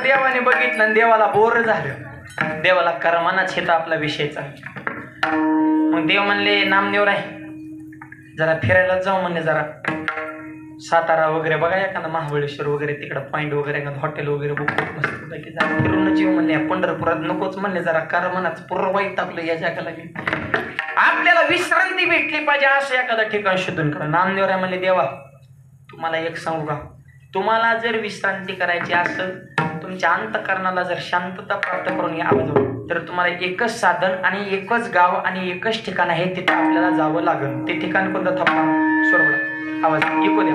S2: देवाने बघितलं, देवाला बोर झालं, देवाला करमानाच हेता आपला विषयचा. मग देव म्हणले नामदेव राय जरा फिरायला जाऊ म्हणले, जरा सातारा वगैरे बघा, एखादा महाबळेश्वर वगैरे तिकडं पॉईंट वगैरे, एखादं हॉटेल वगैरे बुक मस्त पैकी जरा फिरूनच येऊ म्हणले. पंढरपुरात नकोच म्हणले, जरा करमानाच पूर्ण वाईट टाकलं या जगाला. आपल्याला विश्रांती भेटली पाहिजे असं एखादं ठिकाण शोधून करा. नामदेव राय म्हणले देवा तुम्हाला एक सांगू का, तुम्हाला जर विश्रांती करायची असेल, तुमच्या अंतःकरणाला जर शांतता प्राप्त करून यावं, तर तुम्हाला एकच साधन आणि एकच गाव आणि एकच ठिकाण आहे, तिथं आपल्याला जावं लागेल. ते ठिकाण कोणतं? थप्पा सोडवला आवाज इको द्या.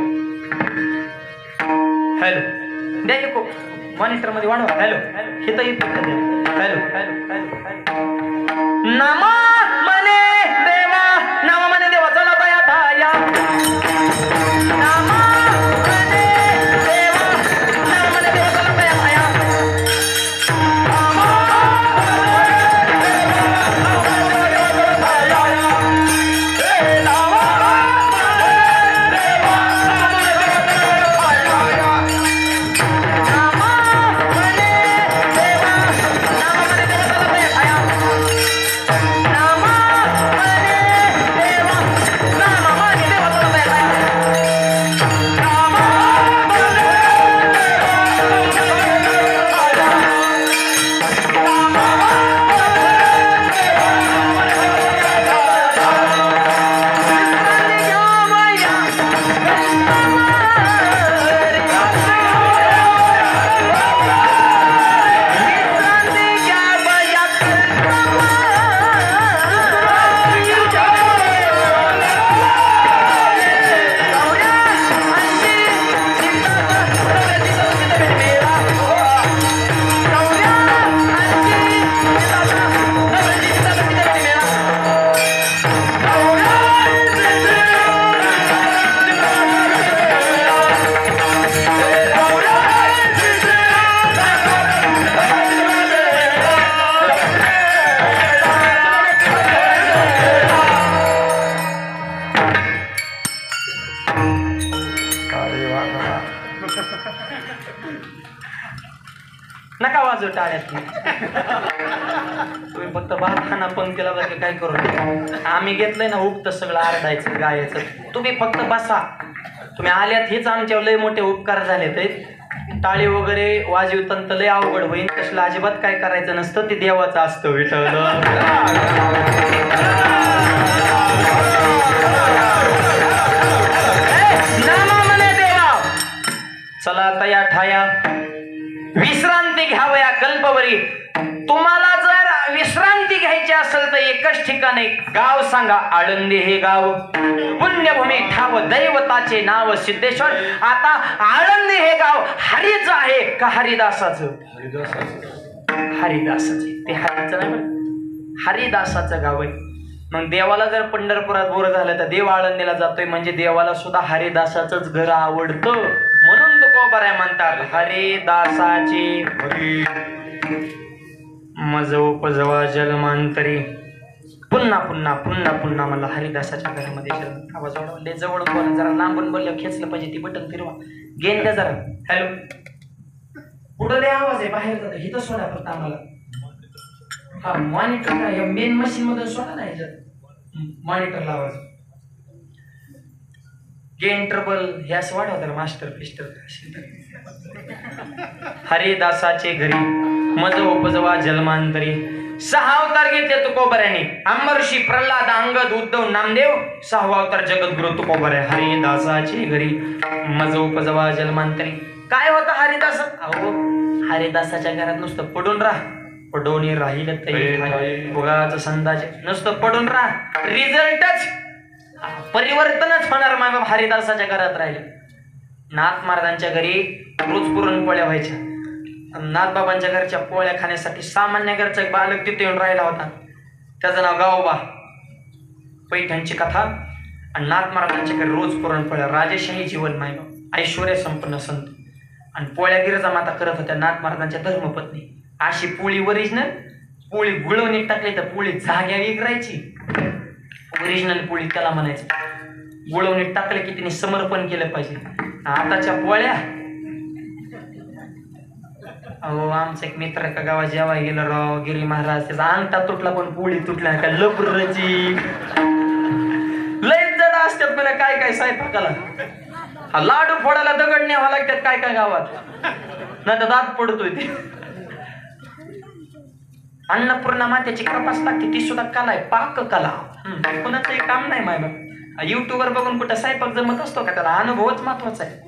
S2: हॅलो द्या इको, मॉनिटर मध्ये वाढवा. हॅलो हे तर इको द्या. Hello hello hello. नामा मने देवा, नामा मने देवा, चला तया ताया. नामा नका वाजव टाळ्यात. तुम्ही फक्त बारखाना पण केला पाहिजे, काय करू नका. आम्ही घेतलंय ना उपत सगळं आरडायचं गायचं. तुम्ही फक्त बसा. तुम्ही आल्यात हेच आमच्यावर लय मोठे उपकार झाले. ते टाळी वगैरे वाजवताना लय अवघड होईल. तसलं अजिबात काय करायचं नसतं. ते देवाचं असतं. विठ्ठल चला आता या ठाया विश्रांती घ्यावया कल्पवरी. तुम्हाला जर विश्रांती घ्यायची असेल तर एकच ठिकाणी गाव सांगा. आळंदी हे गाव पुण्यभूमी ठाव दैवताचे नाव सिद्धेश्वर. आता आळंदी हे गाव हरीचं आहे का हरिदासाचं? हरिदासाचे. ते हरीचं नाही पण हरिदासाचं गाव आहे. मग देवाला जर पंढरपुरात बोर झालं तर देव आळंदीला जातोय म्हणजे देवाला सुद्धा हरिदासाचंच घर आवडतं. म्हणून तुकोबाराय म्हणतात हरिदासाची मज उपजवा जलमांतरी. पुन्हा पुन्हा पुन्हा पुन्हा मला हरिदासाच्या घरामध्ये आवाज वाढवले. जवळ बोला, जरा लांबून बोललं खेचलं पाहिजे. ती बटन फिरवा. गेन द्या जरा. हॅलो, पुढे लय आवाज आहे बाहेर जातो. हिथं सोडा फक्त आम्हाला. हा मॉनिटर काय मेन मशीन मधून सोडा नाही मॉनिटरला आवाज. गेन ट्रबल हे असं वाढवतात मास्टर पिस्टर. हरिदासाचे घरी मज उपजवा जन्मांतरी. 6 अवतार घेतले तुकोबऱ्याने. अंबऋषी, प्रल्हाद, अंगद, उद्धव, नामदेव. 6वा अवतार जगद्गुरु तुकोबऱ्या. हरिदासाचे घरी मज उपजवा जन्मांतरी. काय होतं हरिदास? अहो हरिदासाच्या घरात नुसतं पडून राहा. पडून राहिलं तरी भोगाचं संदाचे. नुसतं पडून राहा. रिझल्टच परिवर्तनच होणार मग हरिदासाच्या घरात राहिले. नाथ महाराजांच्या घरी रोज पुरणपोळ्या व्हायच्या. नाथबाबांच्या घरच्या पोळ्या खाण्यासाठी सामान्य घरचा एक बालक तिथे येऊन राहिला होता. त्याचं नाव गावोबा. पैठणची कथा. आणि नाथ महाराजांच्या घरी रोज पुरणपोळ्या. राजेशाही जीवन माय ऐश्वर्य संपन्न संत. आणि पोळ्या गिरजा माता करत होत्या नाथ महाराजांच्या धर्मपत्नी. अशी पोळी ओरिजिनल. पोळी गुळवणी टाकली तर पोळी जाग्या विकरायची. ओरिजिनल पोळी त्याला म्हणायचं. गुळवणी टाकले की तिने समर्पण केलं पाहिजे. आताच्या पोळ्या, अहो आमचा एक मित्र एका गावात जेवाय गेला राव. गिरी महाराज त्याचा अंगठा तुटला पण पोळी तुटला का लबरची. लय जड असतात मला काय काय स्वयंपाकाला. लाडू फोडायला दगड न्यावा लागतात काय काय गावात. नाही तर दात पडतोय ते. अन्नपूर्णा मातेची कृपाच लागते. ती सुद्धा कला आहे. पाक कला. कोणाचंही काम नाही माय बाप. युट्यूबवर बघून कुठं स्वयंपाक जमत असतो का? त्याला अनुभवच महत्वाचा आहे.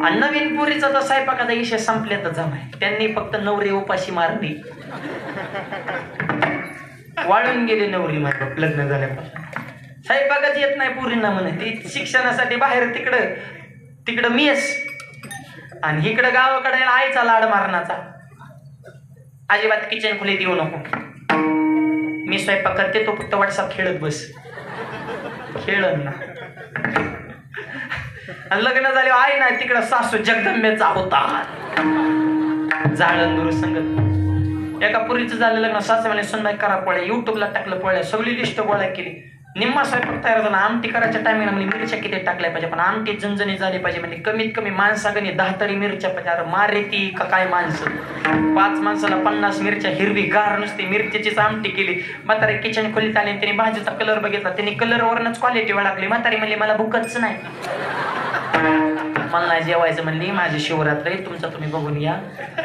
S2: आणि नवीन पुरीचा तर स्वयंपाकाचा विषय संपल्यात जमाय. त्यांनी फक्त नवरी उपाशी मारली. वाळून गेले नवरी माय बाप लग्न झाल्यापासून. स्वयंपाकच येत नाही पुरींना म्हणे. ती शिक्षणासाठी बाहेर तिकडं मेस. आणि इकडं गावाकडे आईचा लाड मारण्याचा. अजिबात किचन खोलीत येऊ नको. मी स्वयंपाक करते तो फक्त व्हॉट्सअप खेळत बस. खेळत ना. आणि लग्न झाले आई नाही तिकडं सासू जगदंबेचा अवतार. जाळंदूर संगत. एका पुरीचं झालं लग्न. सासू म्हणे सुनबाई करा पोळ्या. युट्यूबला टाकलं पोळ्या. सगळी लिस्ट गोळा केली. निम्मा स्वयंपाक तयार झाला. आमटी करायच्या टायमिंगला म्हणजे मिरच्या किती टाकल्या पाहिजे. पण आमटी झणझणी झाली पाहिजे. म्हणजे कमीत कमी माणसागणी 10 तरी मिरच्या पाहिजे. अरे मारे ती का काय माणसं. 5 माणसाला 50 मिरच्या. हिरवी गार नुसती मिरच्याचीच आमटी केली. म्हातारी किचन खोलीत आली. त्याने भाजीचा कलर बघितला. त्याने कलरवरनच क्वालिटी वाढली. म्हातारी म्हणली मला भूकच नाही. मला नाही जेवायचं म्हणली. माझी शिवरात्र तुमचा तुम्ही बघून या.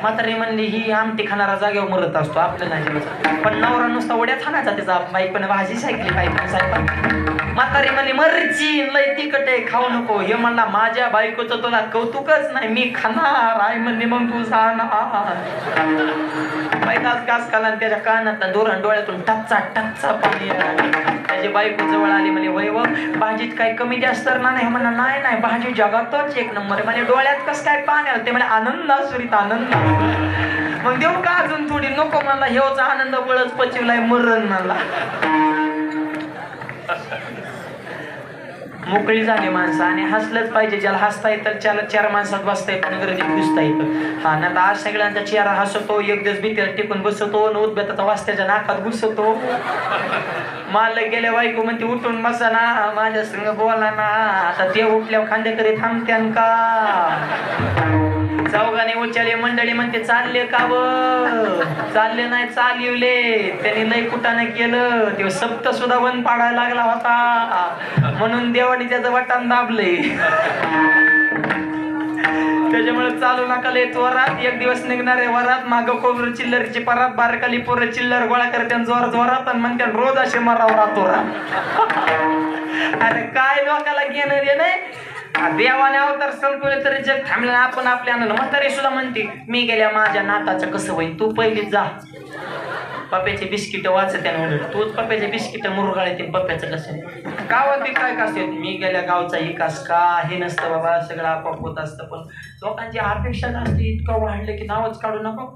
S2: म्हातारी म्हणली ही आमटी खाणारा जागेवर मरत असतो. आपलं नाही जेवायचं. पण नवरा नुसता उड्या खाण्याचा त्याचा. बाई पण भाजी सायकली बाई पण सायकल. म्हातारी म्हणली मर्ची लय तिखट आहे खाऊ नको. हे म्हणला माझ्या बायकोचं तुला कौतुकच नाही. मी खाणार. आई म्हणली मग तू जाणार. बाईकाच घास खाला. त्याच्या कानात दोरण डोळ्यातून टच्चा टच्चा पाणी. त्याची बायको जवळ आली म्हणे वय व भाजीत काय कमी जास्त नाही. म्हणा नाही नाही भाजी जगातच एक नंबर. म्हणजे डोळ्यात कस काय पाणी आलं. ते म्हणजे आनंद सुरीत आनंद. मग देऊ का अजून थोडी. नको मला हेचा आनंद बळच पचवलाय मरण मला. मोकळी झाली माणसं. आणि हसलंच पाहिजे. ज्याला हसता येतं त्याला 4 माणसात बसता येतं. गर्दीत घुसता येतं. हा ना आज सगळ्यांचा चेहरा हसतो. एक दिवस भीतीला टिकून बसतो. उद्बेताचा वास त्याच्या नाकात घुसतो. मालक गेल्या बायको म्हणते उठून बसा ना माझ्या संग बोला ना. आता ते उठल्यावर खांदेकरी थांबत्यान का? चौघाने उच्चाले मंडळी म्हणते चालले का व? चालले नाही चालवले. त्यांनी लय कुटाने केलं. ते सप्त सुद्धा बंद पाडायला लागला होता म्हणून देवाने त्याचं बटन दाबले. त्याच्यामुळे चालू नका लय वरात. एक दिवस निघणार आहे वरात. माग खोबर चिल्लरीची परात. बारकाली पोरं चिल्लर गोळा करते जोर जोरात आणि म्हणते रोज असे मराव राहतो. अरे काय लोकाला घेणं दे नाही. देवाने अवतार संपवले तरी जग थांबले. आपण आपल्या म्हातारी सुद्धा म्हणते मी गेल्या माझ्या नाताचं कसं होईल. तू पहिलीच जा. पप्प्याचे बिस्किट वाचत त्याने तूच पप्प्याचे बिस्किट मुरगाळे ते पप्प्याचं कसं गावात काय कसं मी गेल्या गावचा विकास का हे नसतं बाबा. सगळं आपोआप होत असतं. पण लोकांची अपेक्षा जास्त इतकं वाढलं की नावच काढू नको.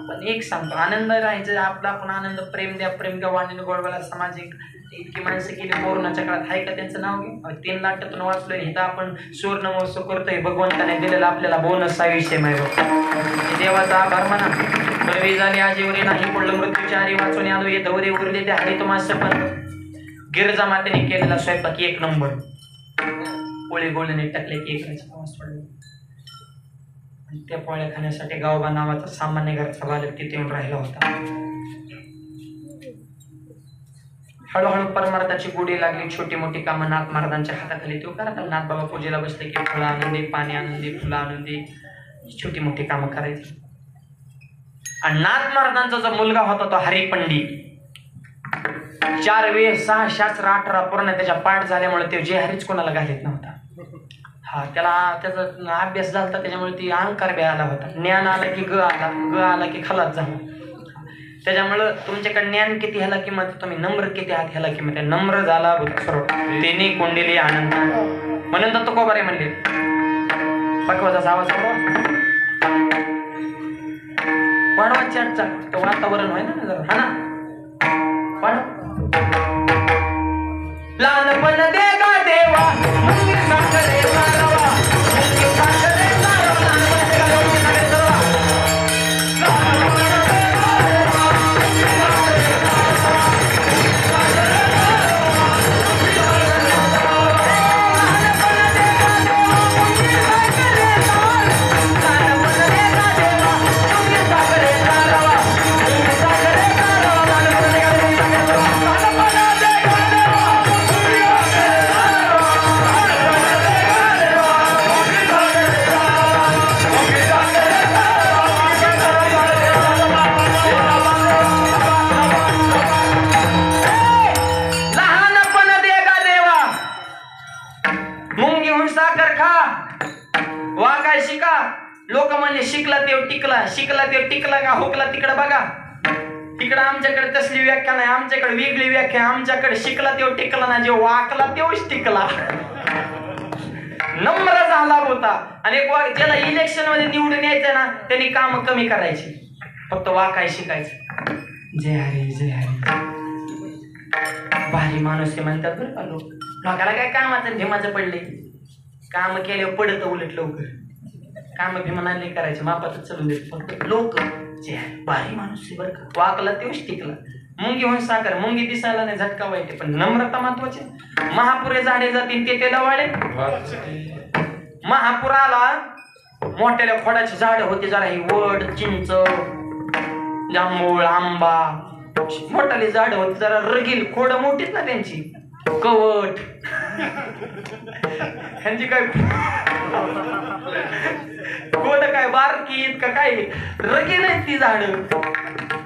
S2: पण एक सांगतो आनंद राहायचं आपला. आपण आनंद प्रेम द्या. प्रेम द्या वाणीने गोडवाला सामाजिक इतकी माणसं केली कोरोनाच्या काळात. आहे का त्यांचं नाव घे. 3 नाट्यातून वाचलोय. इथं आपण सुवर्ण महोत्सव करतोय. भगवंताने दिलेला आपल्याला बोनस आयुष्य माहिती. देवाचा आभार म्हणा. बरवी झाली आजीवरी नाही पडलं मृत्यूच्या हारी वाचून आलो. हे दौरे उरले ते हरी तुम्हाला पण. गिरजा मातेने केलेला स्वयंपाक 1 नंबर. पोळी गोळीने टाकले की 1 पडले. त्या पोळ्या खाण्यासाठी गावबा नावाचा सामान्य घरचा बालक तिथे येऊन राहिला होता. हळूहळू परमार्थाची गोडी लागली. छोटी मोठी कामं नाथ महाराजांच्या हाताखाली तो करतात. नाथ बाबा पूजेला बसले की फळं आनंदी पाणी आनंदी फुलं आनंदी छोटी मोठी कामं करायची. आणि नाथ महाराजांचा जो मुलगा होता तो हरिपंडित 4 वेळ 6 शास्त्र 18 पूर्ण त्याच्या पाठ झाल्यामुळे ते जे हरीच कोणाला घालीत नव्हता. हा त्याचा अभ्यास झाला त्याच्यामुळे ती अहंकार बी आला होता. ज्ञान आला की ग आला की खलास झाला. त्याच्यामुळं तुमच्याकडे ज्ञान किती ह्याला किंमत. तुम्ही नम्र किती आहात ह्याला किंमत. नम्र झाला सर्व तिने कोंडलेली आनंद म्हणून तर तो बरे म्हणले. पकवाचा आवाज वाढवा चॅटचा वातावरण होय ना जरा. हा ना वाढव. लहानपण दे गा देवा मुंगी साखरे मारवा. मुंगी साखरे मारवा. लहानपण दे गा मुंगी साखरे मारवा. लोक म्हणजे शिकला ते टिकला. शिकला ते टिकला का हुकला तिकडे बघा. तिकडे आमच्याकडे तसली व्याख्या नाही. आमच्याकडे वेगळी व्याख्या. आमच्याकडे शिकला तेव्हा टिकला ना. जे वाकला तेव्हाच टिकला. नम्र झाला होता. आणि ज्याला इलेक्शन मध्ये निवडून यायचं ना त्यांनी काम कमी करायची. फक्त वाकाय शिकायचं. जय हरी जय हरी. भारी माणूस आहे म्हणतात बरं का लोक. लोकाला काय कामाचं ढेमाचं पडले. काम केल्यावर पडत उलट लवकर. काम भीमना नाही करायचे. मापातच चालून देत. फक्त लोक जे भारी माणूस बरं का. वाकला तेव्हाच टिकला. मुंगी होऊन साखर. मुंगी दिसायला नाही झटका वाईट पण नम्रता महत्वाची. महापुरे झाडे जातील ते लवाळे. महापुराला मोठ्याल्या खोडाची झाड होती. जरा ही वड चिंच जांभूळ आंबा मोठाली झाड होती. जरा रगील खोड मोठीच ना त्यांची. कवट ह्यांची काय खोड काय बारकीत का काय रगील आहेत ती झाड.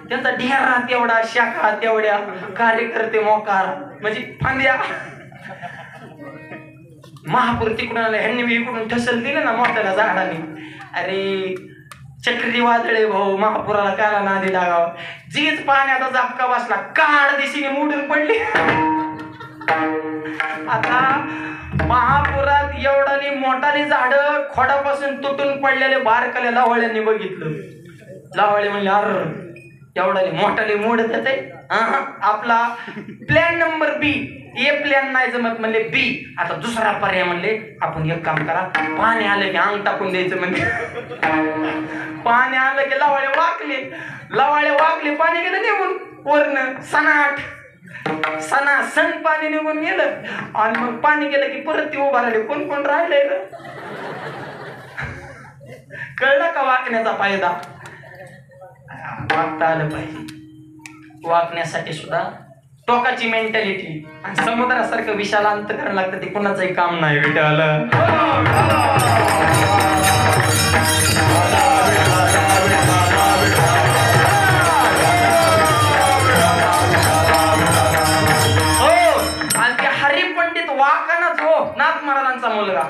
S2: त्यांचा ढेरा तेवढा शाखा तेवढ्या कार्यकर्ते मोकार म्हणजे फांद्या. महापूर तिकडून आला. ह्यांनी मी इकडून ठसल दिले ना मोठ्याला झाडाने. अरे चक्रीवादळे भाऊ महापुराला काला नादी लागाव. जीच पाण्याचा झपका बसला. काळ दिशेने मोडून पडली. आता महापुरात एवढाली मोठाली झाड खोडापासून तुटून पडलेले बारकाल्या लावळ्यांनी बघितलं. लावळे म्हणले अर एवढाली मोठाली मोडत येते. आपला प्लॅन नंबर बी. ए प्लॅन नाही जमत म्हणले बी. आता दुसरा पर्याय म्हणले आपण एक काम करा. पाणी आलं की अंग टाकून द्यायचं म्हणजे. पाणी आलं की लवाळे वाकले. लवाळे वाकले पाणी गेलं निघून वरनं सनाट. सण पाणी निघून गेलं आणि मग पाणी गेलं की परत ती उभा राहिली. कोण कोण राहिलंय रे? कळलं का वाकण्याचा फायदा? वागता आलं पाहिजे. वाकण्यासाठी सुद्धा टोकाची मेंटॅलिटी आणि समुद्रासारखं विशाल अंतकरण लागतं. ते कोणाचंही काम नाही विटाल. नाथ महाराजांचा मुलगा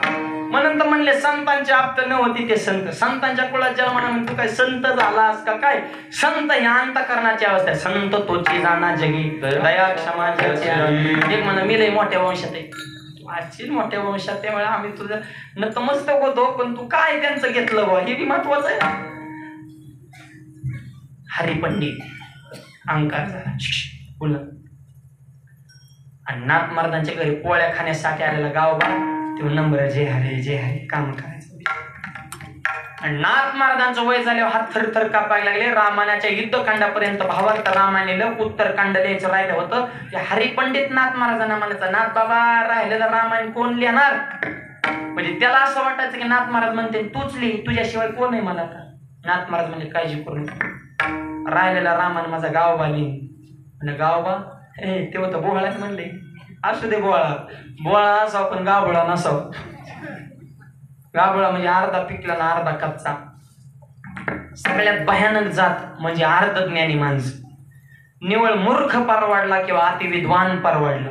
S2: म्हणून तर म्हणले संतांची आप्त न होती ते संत. संतांच्या कुळात जन्माला म्हणतो काय संत झालास का काय? संत ह्या अंतकरणाची अवस्था आहे. संत तोची जाणा जगी दया क्षमा एक म्हणा मी लय मोठ्या वंशात आहे. तू असशील मोठ्या वंशात त्यामुळे आम्ही तुझं नतमस्तक होतो. पण तू काय त्यांचं घेतलं बा हे बी महत्वाचं आहे ना. हरिपंडित अंकार झाला बोल. आणि नाथ महाराजांच्या घरी पोळ्या खाण्यासाठी आलेला गावबा तो नंबर जय हरे काम करायचं. आणि नाथ महाराजांचं वय झाल्यावर हात थरथर कापायला लागले. रामायणाच्या युद्धकांडापर्यंत भावार्थ रामायणाला उत्तरकांड लिहायचं राहिलं होतं. हरिपंडित नाथ महाराजांना म्हणायचं नाथ बाबा राहिलेलं रामायण कोण लिहिणार? म्हणजे त्याला असं वाटायचं की नाथ महाराज म्हणते तूच लिही, तुझ्याशिवाय कोण आहे मला का? नाथ महाराज म्हणजे काळजी करू नका, राहिलेला रामायण माझा गावबा लिहीन. म्हणजे गावबा ते होतं बोहळाच म्हणले. असू दे बोळा असाव पण गावबळा नसाव. गावबळा म्हणजे अर्धा पिकला ना अर्धा कच्चा. सगळ्यात भयानक जात म्हणजे अर्धज्ञानी माणसं. निवळ मूर्ख परवाडला किंवा अतिविद्वान परवाडला.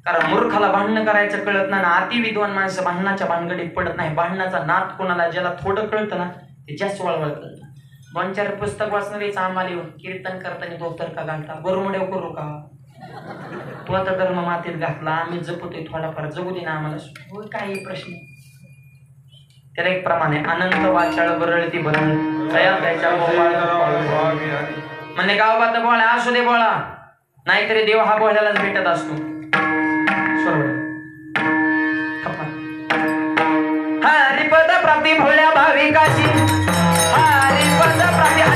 S2: कारण मूर्खाला भांडणं करायचं कळत नाही ना. अतिविद्वान माणसं भांडणाच्या भानगडीत पडत नाही. भांडणाचा नाद कोणाला ज्याला थोडं कळतं ना ते जास्त वळवळ कळतं. 2-4 पुस्तक वाचणारीच आम्हाला येऊन कीर्तन करताना धोतर का घालता बरोमड्या करू का? तू आता धर्म मातीत घातला आम्ही जपतोय थोडाफार जगू दे ना आम्हाला. काही प्रश्न त्याला एक प्रमाण आहे. अनंत वाचाळ बरळती भरण म्हणजे गावात बोळा असू दे बोळा नाहीतरी देव हा बोळ्यालाच भेटत असतो. हरिपद प्राप्ती भोळ्या भाविकाची हरिपद प्राप्ती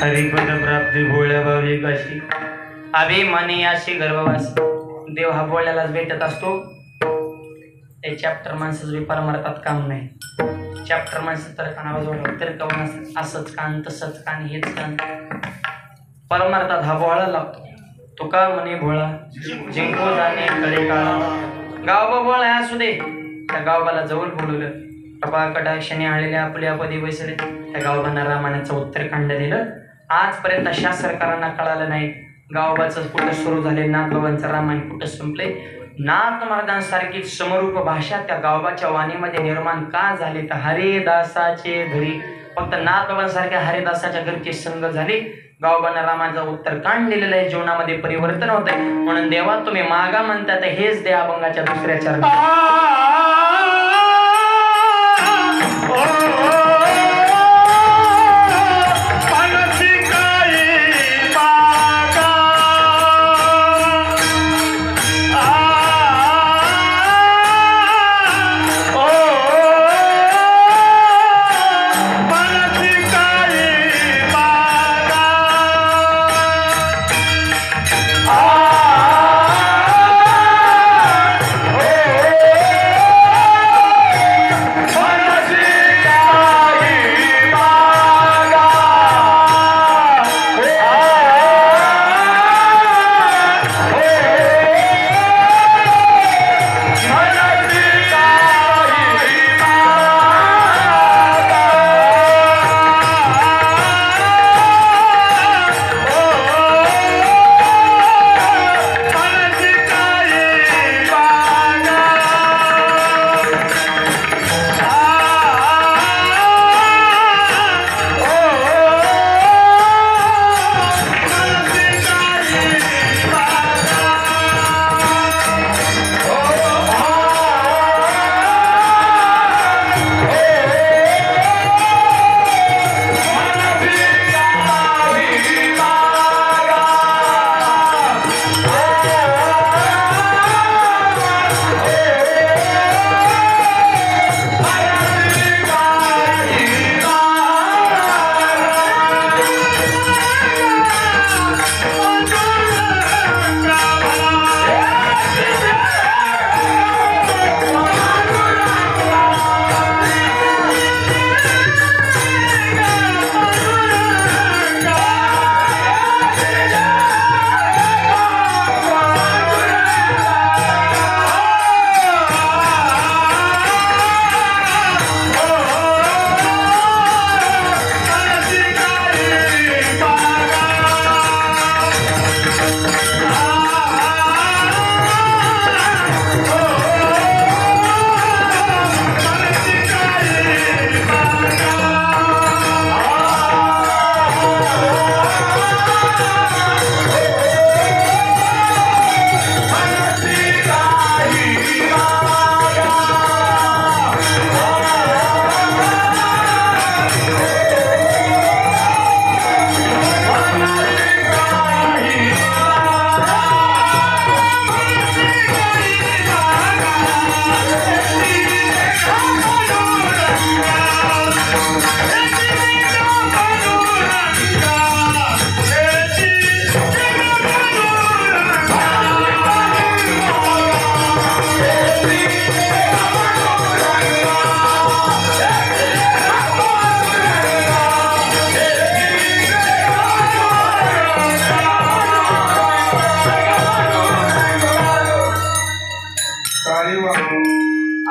S2: हरिपद प्राप्ती भाविकाची अभिमानी अशी गर्भवासी देव हा बोळ्यालाच भेटत असतो. हे चॅप्टर माणसाचं परमार्थात काम नाही. चॅप्टर माणसं तर कानावर जोडलं तर कवन असंच कान तसंच कान हेच कान. परमार्थात हा बोळा लागतो. तुका म्हणे भोळा जिंको जाणे कडे काळा. गावबा बोळा असू दे. त्या गावबाला जवळ बोलवलं. प्रभा कटाक्षाने आलेले आपल्या पदी बसले. त्या गावबांना रामायणाचं उत्तरकांड दिलं. आजपर्यंत अशा सरकारांना कळालं नाही गावबाचं कुठं सुरू झाले नाथबाबांचं रामायण कुठं संपले. नाथ महाराजांसारखी समरूप भाषा त्या गावबाच्या वाणीमध्ये निर्माण का झाली तर हरिदासाचे घरी फक्त नाथबाबांसारख्या हरिदासाच्या घरची संग झाली. गावबांना रामाचं उत्तरकांड दिलेलं आहे. जीवनामध्ये परिवर्तन होत आहे. म्हणून देवा तुम्ही मागा म्हणतात हेच दे अभंगाच्या दुसऱ्या चरणात.
S3: पानसी काही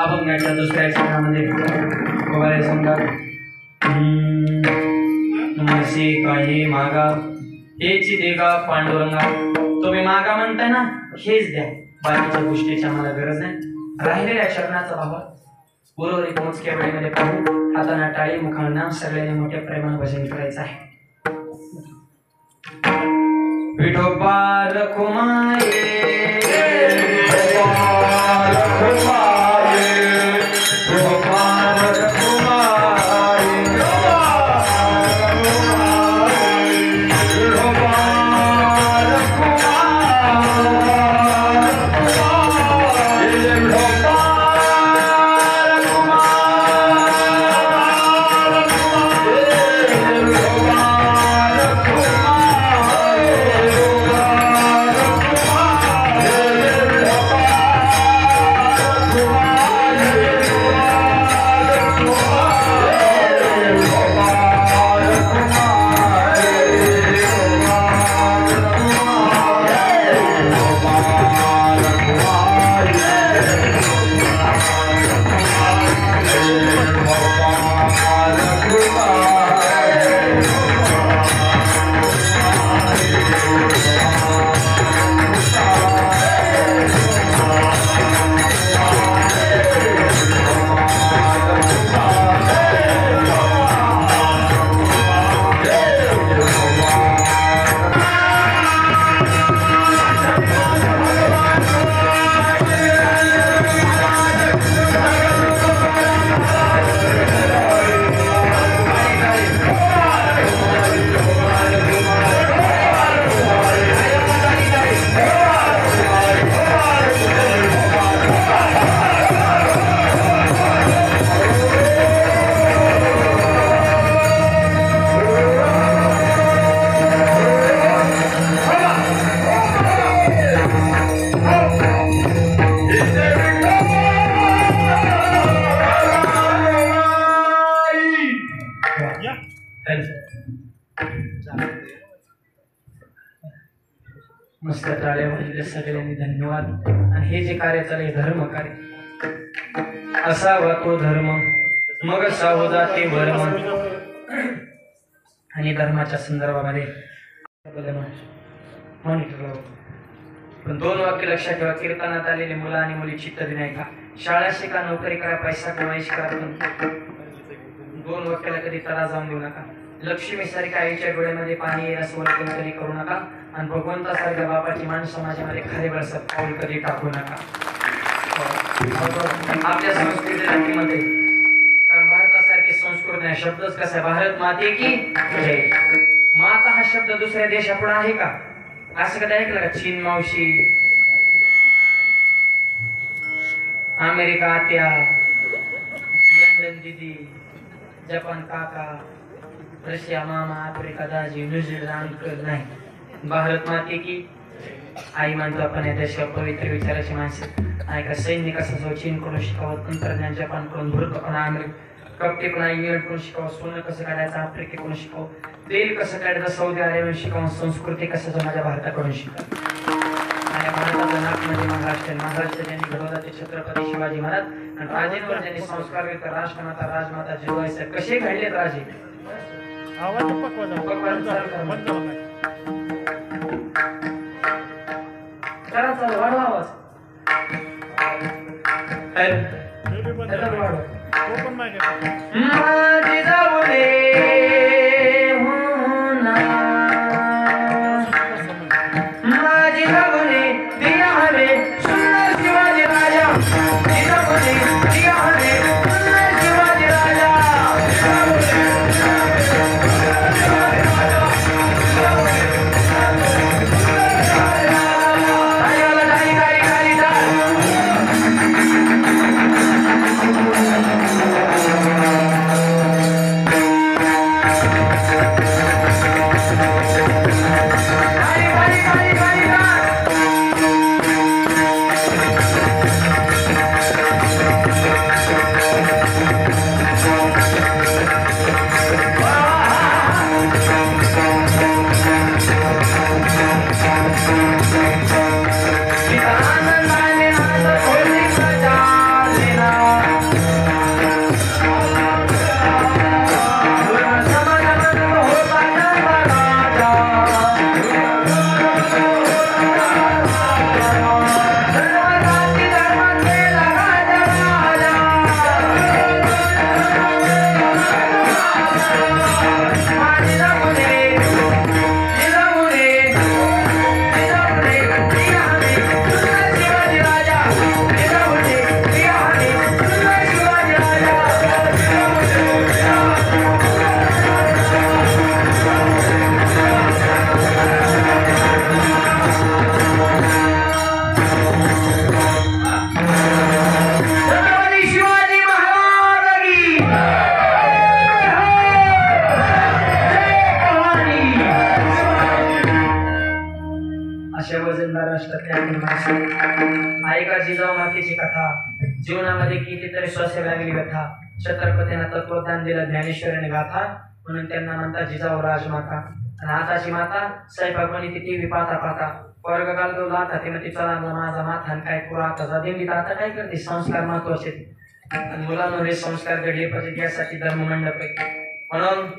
S2: अभंगाच्या दुसऱ्या चरणामध्ये गोवारे सांगतात नमसे काही मागा हेची देगा पांडुरंगा. तुम्ही मागा म्हणताय ना, हेच द्या, बाकीच्या गोष्टीची आम्हाला गरज नाही. राहिलेल्या चरणाचा भावा उर्वरित मोजक्या वेळेमध्ये पाहू. हाताना टाळी मुखांना सगळ्यांनी मोठ्या प्रेमानं भजन करायचं आहे. विठोबा रखुमाये मस्त टाळ्या वाजल्या सगळ्यांनी, धन्यवाद. आणि हे जे कार्य चालले धर्म कार्य, असावा तो धर्म मग असावं जाते वर्म. आणि धर्माच्या संदर्भामध्ये मॉनिटर पण 2 वाक्य लक्षात ठेवा. कीर्तनात आलेले मुलं आणि मुली चित्त नाही का, शाळा शिका, नोकरी करा, पैसा कमाईश करा, पण 2 वाक्याला कधी तडा जाऊन देऊ नका. लक्ष्मी सारख्या आईच्या डोळ्यामध्ये पाणी येईल असं वर्तन कधी करू नका. आणि भगवंतासारख्या बापाची मान समाजामध्ये खाली बळसत पाऊल कधी टाकू नका. आपल्या संस्कृतीमध्ये कारण भारतासारखी संस्कृती नाही. शब्दच कसा आहे, भारत माते की जय. माता हा शब्द दुसऱ्या देशापुढे आहे का? असं कधी ऐकलं का? चीन मावशी, अमेरिका आत्या, लंडन दिदी, जपान काका, रशिया मामा, आफ्रिका दाजी, न्यूझीलंड अंकल नाही. भारत माते की आई मानतो आपण. या देशावर पवित्र विचाराची माणसं आहे का? सैनिक कसं चीनकडून शिकावं, तंत्रज्ञान जपानकडून, भूर्तपणा कपटेपणा इंग्लंडकडून शिकावं, सोनं कसं काढायचं आफ्रिकेकडून शिकावं, तेल कसं काढायचं सौदी अरेबियाकडून शिकावं, संस्कृती कसं माझ्या भारताकडून शिकावं. माझ्या भारताचं नाक म्हणजे महाराष्ट्र. महाराष्ट्र ज्यांनी घडवला ते छत्रपती शिवाजी महाराज. आणि राजेंवर ज्यांनी संस्कार व्यक्त राष्ट्रमाता राजमाता जिजाबाई साहेब कसे घडलेत राजे. करा चालू, वाढवा आवाज. माझी जाऊ दे माझी जाऊ दे दिया हवे सुंदर शिवाजी राजा. दिया हवे सुंदर शिवाजी राजा. ऐका जिजाऊ मातेची कथा, जीवनामध्ये कितीतरी श्वासे लागली व्यथा, छत्रपतींना तत्वज्ञान दिलं ज्ञानेश्वरीने गाथा, म्हणून त्यांना म्हणतात जिजाऊ राजमाता. आणि आताची माता स्वयंपाक बनवते टीव्ही पाहता पाहता, वर्ग घालतो लाथा ते म्हणते चला माझा माथा आणि काय करू आता दिंडीत. आता काय करते, संस्कार महत्वाचे आणि मुलांवर हे संस्कार घडले पाहिजे यासाठी धर्ममंडप आहे. म्हणून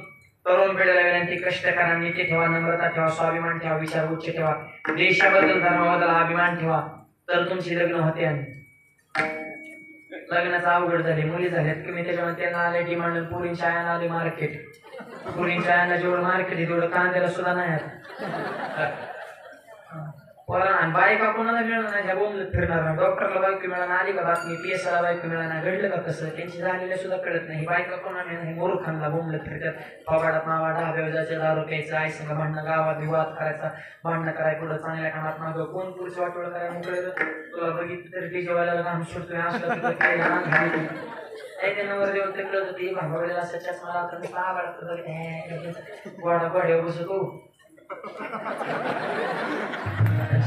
S2: तरुण पिढीला विनंती, कष्ट करा, नीती ठेवा, नम्रता ठेवा, स्वाभिमान ठेवा, विचार उच्च ठेवा, देशाबद्दल धर्माबद्दल अभिमान ठेवा, तर तुमची लग्न होते. आणि लग्नाचं अवघड झाले, मुली झाल्यात कमी, त्याच्यामुळे त्यांना आले डिमांड, पुरींच्या आयाला आले मार्केट. पुरींच्या आयाला जेवढं मार्केट आहे तेवढं कांद्याला सुद्धा नाही आता. आणि बायका कोणाला मिळणार नाही, ह्या बोंबलत फिरणार. डॉक्टरला बायको मिळणार, आली का बातमी, PSला बायको मिळणार, घडलं का कसं, त्यांची झालेलं सुद्धा कळत नाही. बायका कोणाला मिळणार, मोरखांना बोंबलत फिरतात. फवाडात मावाडा हव्याजाचं दारू प्यायचं, आई संग भांडणं, गावात विवाद करायचा, भांडणं करायचं, पुढं चांगल्या कामात मागं कोण पुढचं वाटोळ करायला मोकळे. तुला बघितलं तरी डीजेवाल्याला काम सुटतोय, असलं तिथं काय नवर देऊन ते कळत होती भांगवलेला सच्याच मला गोडा गोड्यावर बसतो.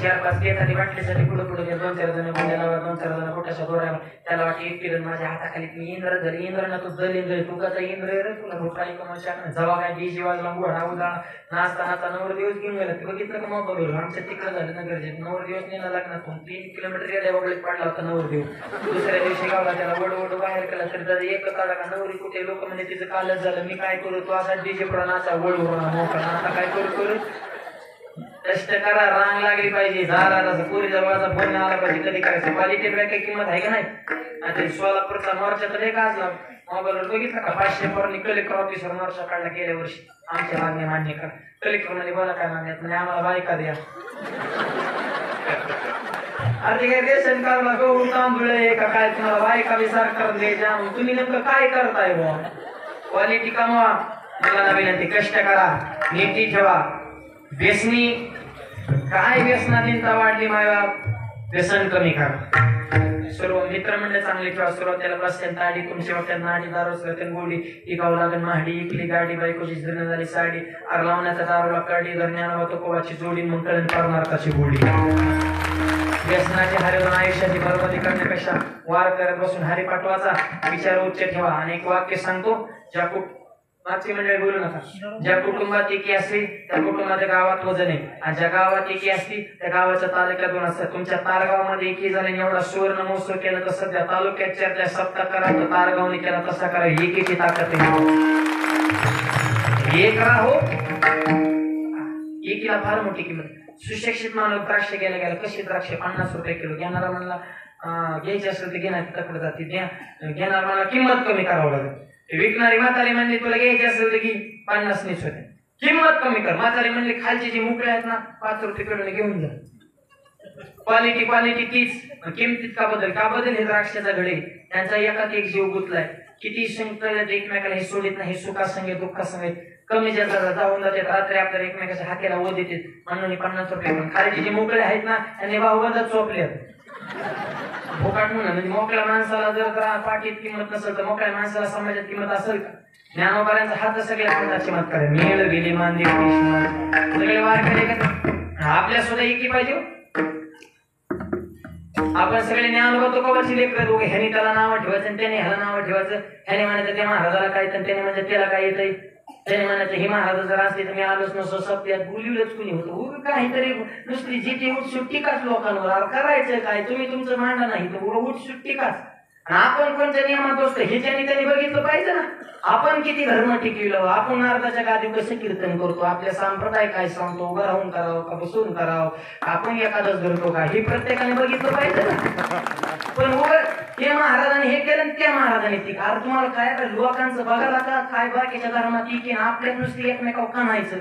S2: 4-5 एखादी बाटलीसाठी पुढे पुढे 2-4 जण गुंड्याला, 2-4 जण पोटाच्या दोऱ्यावर, त्याला वाटते एकटी माझ्या हाताखाली मी इंद्र झाली. इंद्रांना तू जल इंद्र, तू कसा इंद्र रे, तुला भोकाळी कमाच्या जवा काय डीजे वाजला घोडा उदाळा नाचता नाचता 9 दिवस घेऊन गेला. ते बघितलं का मग बघू आमच्या तिकडं झालं ना गरजे. 9 दिवस नेला लागणार, 3 किलोमीटर येड्या वगैरे पडला होता 9 दिवस. दुसऱ्या दिवशी गावला, त्याला वड बाहेर केला तर त्याचा एक काढा का नवरी कुठे, लोक म्हणजे तिचं कालच झालं, मी काय करू, तो असा डीजे पुढे नाचा वड मोकळा, आता काय करू. कष्ट करा, रांग लागली पाहिजे, झाला तसं पुरीचा बाळाचा फोन आला पाहिजे. कधी करायचं क्वालिटी काय किंमत आहे का नाही. आता सोलापूरचा मोर्चा तर एक गाजला, मोबाईलवर बघितलं का, 500 पोरांनी कलेक्टर ऑफिसवर मोर्चा काढला गेल्या वर्षी. आमच्या मागणी मान्य करा. कलेक्टर मध्ये बोला काय मागण्यात नाही, आम्हाला बायका द्या. अरे काय रेशन कार्डला गहू तांदूळ आहे का काय, तुम्हाला बायका बी सरकार द्यायच्या, तुम्ही नेमकं काय करताय बुवा. क्वालिटी कमवा. मला ना विनंती, कष्ट करा, नीती ठेवा. व्यसनी काय, व्यसनाधीनता वाढली मायबाप, व्यसन कमी करा. सर्व मित्रमंडळ चांगली ठेवा. सुरुवातीला बसत्यात दाढी, तुमची वाटत्यात नाडी, दारू सगळं गोडी, इकावं लागेल महाडी, इकली गाडी, बायकोची जण झाली साडी, आर लावण्याचा दारूला काढी, धरण्याला कोवाची जोडी, मग कळण परमार्थाची गोडी. व्यसनाची हरवून आयुष्याची बरबादी करण्यापेक्षा वार करत बसून हरी पाठवाचा विचार उच्च ठेवा. आणि एक वाक्य सांगतो, ज्या मागची मंडळी बोलू नका, ज्या कुटुंबात एकी असली त्या कुटुंबाच्या गावात वजन आहे, आणि ज्या गावात एकी असली त्या गावाच्या तालुक्यात 2 असतात. तुमच्या तारगावामध्ये एकी झाले, एवढा सुवर्ण महोत्सव केला तर सध्या तालुक्यात चर्चा सप्ताह करा, तर तारगावने केला तसा करा. एकीची ताकद आहे, एक राहो. एकीला फार मोठी किंमत. सुशिक्षित मानव द्राक्ष घ्यायला गेला, कशी द्राक्ष 50 रुपये किलो. घेणारा म्हणला घ्यायची असेल तर घेणार, तकडे जाते, घेणार मला किंमत कमी करावं लागेल. विकणारी म्हातारी म्हणली तुला घ्यायची असेल तर घे, 50 नीच होते, किंमत कमी कर. म्हातारी म्हणली खालची जी मुकळे आहेत ना 5 रुपये किलो घेऊन जा. क्वालिटी तीच, किमतीत का बदल हे द्राक्षाचा घडे. त्यांचा एकात एक जीव गुंतलाय. किती संकट एकमेकाला हे सोडित नाही, सुखासंगे दुःखासंगे कमी जास्त जाऊन जातात. रात्री आपल्याला एकमेकाच्या हाकेला ओ देतात म्हणून 50 रुपये. पण खालचे जे मोकळे आहेत ना त्यांनी भाऊबंदात चोपले. भोकाट म्हणून म्हणजे मोकळ्या माणसाला जर पाठीत किंमत नसेल तर मोकळ्या माणसाला समाजात किंमत असेल का. ज्ञानोबाऱ्यांचा हात सगळ्या कोणाची मत करे. मेळ गेली मांदी सगळे वारकरी का आपल्या सुद्धा एकी पाहिजे. आपण सगळे ज्ञानोबा तुकोबाची लेकर दोघे, ह्याने त्याला नाव ठेवायचं आणि त्याने ह्याला नाव ठेवायचं. ह्याने म्हणायचं त्या महाराजाला काय तर त्याने म्हणजे त्याला काय येतंय. त्याने म्हणायचं ही महाराज जर असली तर मी आलोच नसतो. सत्यात बोलवलंच कुणी होतं. उभी काहीतरी नुसती जिथे उठसूट टीकाच लोकांवर करायचं काय. तुम्ही तुमचं मांडा नाही तर उठसूट टीकाच. आपण कोणत्या नियमात बसतो हे त्यांनी बघितलं पाहिजे ना. आपण किती धर्म टिकविलं, आपण नारदाच्या गादी कसं कीर्तन करतो, आपल्या संप्रदाय काय सांगतो, उभं राहून करावं का बसून करावं, आपण एखादच धरतो का, हे प्रत्येकाने बघितलं पाहिजे ना. पण हे महाराजांनी हे केलं त्या महाराजांनी ती. अरे तुम्हाला काय लोकांचं बघायला का काय बाकीच्या धर्मात की आपल्यात नुसती एकमेकावर कानायचं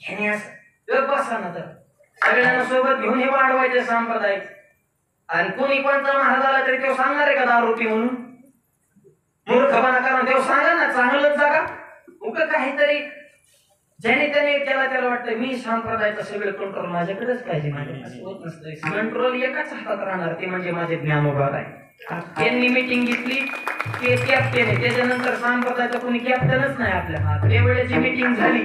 S2: ह्याने असं बसा ना. तर सगळ्यांना सोबत घेऊन हे वाढवायचं संप्रदाय. आणि कोणी कोणता महाराज आला तरी तेव्हा सांगणार आहे का दारू पी म्हणून. मूर्खपणा करा तेव्हा सांगा ना, चांगलंच जागा. उग काहीतरी ज्याने त्याला वाटतं मी संप्रदायाचं सगळं कंट्रोल माझ्याकडेच पाहिजे. होत नसतं. कंट्रोल एकाच हातात राहणार, ते म्हणजे माझे ज्ञानोबा आहे. त्यांनी मिटिंग घेतली ते कॅप्टन आहे, त्याच्यानंतर संप्रदायाचं कोणी कॅप्टनच नाही आपल्या हात. त्यावेळेची मिटिंग झाली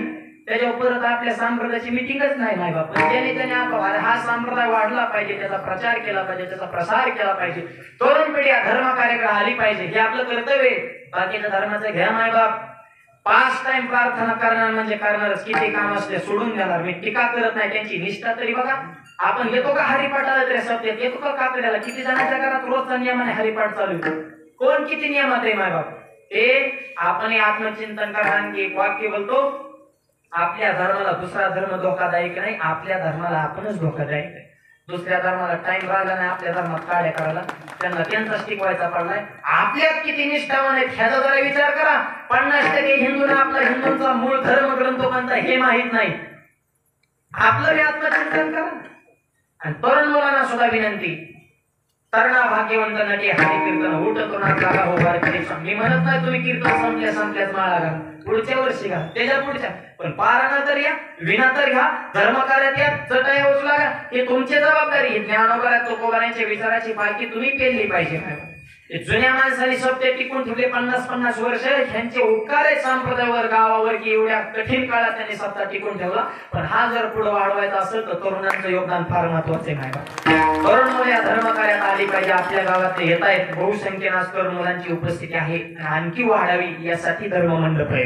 S3: त्याच्यावर परत आपल्या संप्रदायाची मिटिंगच नाही माय बाप. ज्याने त्याने हा संप्रदाय वाढला पाहिजे, त्याचा प्रचार केला पाहिजे, त्याचा प्रसार केला पाहिजे, तरुण पिढी धर्म कार्याकडे आली पाहिजे, हे आपलं कर्तव्य. बाकीच्या धर्माचं घ्या माय बाप. 5 टाइम प्रार्थना करणार म्हणजे करणारच, किती काम असले सोडून देणार. मी टीका करत नाही, त्यांची निष्ठा तरी बघा. आपण घेतो का हरिपाठाला तरी सत्यात येतो का काकड्याला? किती जणांच्या घरात रोजचा नियमाने हरिपाठ चालू आहे? कोण किती नियमात आहे माय बाप? ते आपण आत्मचिंतन करा. आणखी एक वाक्य बोलतो, आपल्या धर्माला दुसरा धर्म धोकादायक नाही, आपल्या धर्माला आपणच धोकादायक आहे. दुसऱ्या धर्माला टाइम राहिला नाही आपल्या धर्मात काड्या करायला, त्यांना त्यांचाच टिकवायचा पडलाय. आपल्यात किती निष्ठावान आहेत ह्याचा जरा विचार करा. 50% हिंदूंना आपला हिंदूंचा मूळ धर्म ग्रंथ कोणता हे माहित नाही. आपलं आत्मचिंतन करा. आणि तरुण मुलांना सुद्धा विनंती, तरणा भाग्यवंत नटी हरी कीर्तन उठ करून जागा हो वारकरी. मी म्हणत नाही तुम्ही कीर्तन संपल्याच माळा घाल, पुढच्या वर्षी घा, त्याच्या पुढच्या, पण पारायण तर या, विना तर घ्या, धर्म कार्यात या, चटया उचला घ्या. हे तुमची जबाबदारी. ज्ञानोबरात तुकोबारांच्या विचाराची पालखी तुम्ही पेलली पाहिजे. जुन्या माणसांनी सत्य टिकून ठेवले 50-50 वर्ष. ह्यांचे उपकार आहेत संप्रदायावर, गावावर, की एवढ्या कठीण काळात त्यांनी सत्ता टिकून ठेवला. पण हा जर पुढे वाढवायचा असेल तर तरुणांचं योगदान फार महत्वाचे आहे. तरुण मुले या धर्म कार्यात आली पाहिजे. आपल्या गावात येत आहेत, बहुसंख्येने आज तरुण मुलांची उपस्थिती आहे, आणखी वाढावी यासाठी धर्म मंडप आहे.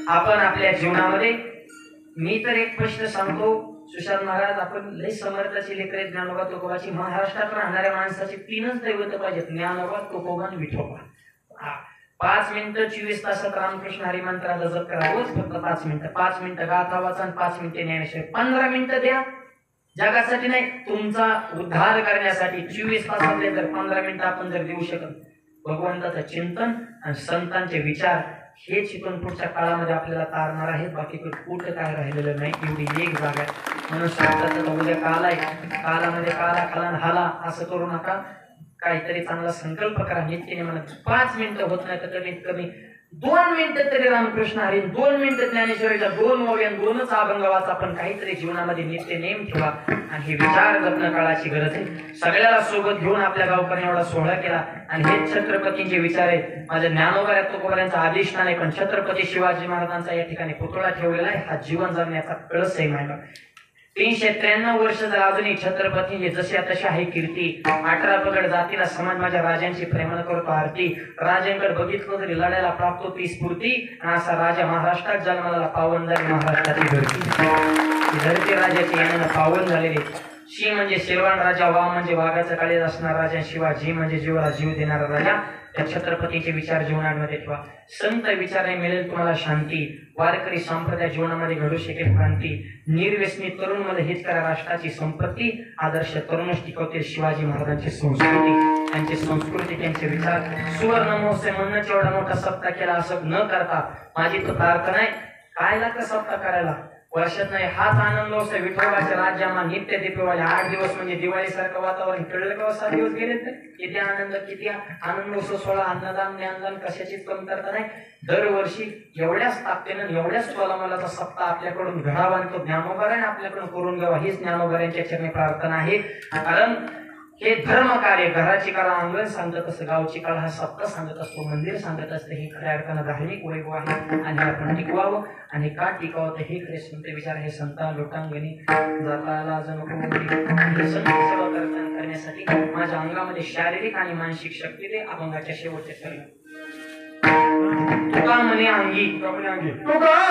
S3: आपण आपल्या जीवनामध्ये, मी तर एक प्रश्न सांगतो, सुशांत महाराज, आपण लय समर्थाची लेकरे, ज्ञानोबा तुकोबाची. महाराष्ट्रात राहणाऱ्या माणसाची 3च दैवत पाहिजेत, ज्ञानोबा तुकोबा आणि विठोबा. 5 मिनिटं 24 तासात रामकृष्ण हरिमंत्राचा जप करा रोज, फक्त 5 मिनिटं. 5 मिनिटं गाथा वाचा, 5 मिनिटं ज्ञानेश्वर. 15 मिनिटं द्या जगासाठी नाही, तुमचा उद्धार करण्यासाठी. 24 तासातले जर 15 मिनिटं आपण जर देऊ शकत, भगवंताचं चिंतन आणि संतांचे विचार, हेच इथून पुढच्या काळामध्ये आपल्याला तारणार आहेत. बाकी कुठं काय राहिलेलं नाही. एवढी एक जागा आहे. म्हणून सांगतात उद्या काल आहे, कालामध्ये काला कालान हाला असं करू नका. काहीतरी चांगला संकल्प करा. नित्यने म्हणत 5 मिनिटं होत नाही तर कमीत कमी 2 मिनिटं तरी रामकृष्ण हरी, 2 मिनिटं ज्ञानेश्वरीच्या, 2 ओव्यान, 2च अभंग वाचा. पण काहीतरी जीवनामध्ये नित्य नेम ठेवा. आणि हे विचार जपणं काळाची गरज आहे. सगळ्याला सोबत घेऊन आपल्या गावकऱ्यांनी एवढा सोहळा केला. आणि हेच छत्रपतींचे विचार आहेत. माझ्या ज्ञानोबा तुकोबारांचा अधिष्ठान आहे, पण छत्रपती शिवाजी महाराजांचा या ठिकाणी पुतळा ठेवलेला आहे. हा जीवन जगण्याचा कळस आहे माझा. 393 वर्ष जर अजूनही छत्रपती जसे तशी आहे कीर्ती. 18 पगड जातीला समान माझ्या राजांची प्रेमानं करतो आरती. राजांकडे बघितलं तरी लढायला प्राप्त ती स्फूर्ती. आणि असा राजा महाराष्ट्रात जन्माला पावन झाली महाराष्ट्राची धरती राजाची यानं पावन झालेली. शी म्हणजे शिरवाण राजा, वा म्हणजे वाघाचा काळीज असणारा राजा, शिवाजी म्हणजे जीवाला जीव देणारा राजा. त्या छत्रपतीचे विचार जीवनामध्ये ठेवा. संत विचाराने मिळेल तुम्हाला शांती. वारकरी संप्रदाय जीवनामध्ये घडू शकेल क्रांती. निर्व्यसनी तरुण मध्ये हेच करा राष्ट्राची संपत्ती. आदर्श तरुणच टिकवतील शिवाजी महाराजांची संस्कृती, त्यांची संस्कृती, त्यांचे विचार. सुवर्ण महोत्सव म्हणूनच एवढा मोठा सप्ताह केला असं न करता माझी तर प्रार्थना आहे, काय लागतं सप्ताह करायला? वर्षात नाही हाच आनंद उत्सव विठोबाच्या राज्यामा नित्य दीपवाले 8 दिवस म्हणजे दिवाळी सारखं वातावरण. कळलं का? 7 दिवस गेलेत नाही. किती आनंद, किती आनंद उत्सव सोहळा, अन्नदान ज्ञानदान कशाचीच कमतरता नाही. दरवर्षी एवढ्याच ताकदीनं एवढ्याच तोलामोलाचा सप्ताह आपल्याकडून घडावा आणि तो ज्ञानोबाराने आपल्याकडून करून घ्यावा हीच ज्ञानोबारांच्या चरणी प्रार्थना आहे. कारण हे धर्म कार्य, घराची कला अंगण सांगत असतं, गावची कला हा सप्ताह सांगत असतो, मंदिर सांगत असतं. हे खऱ्या अर्थानं धार्मिक वैभव आहे आणि आपण टिकवावं. आणि का टिकावं तर हे खरे संत विचार, हे संता लोटांगणी जाताला हे संत सेवा करण्यासाठी माझ्या अंगामध्ये शारीरिक आणि मानसिक शक्ती दे. अभंगाच्या शेवटच्या चरण तुका म्हणे अंगी, तुका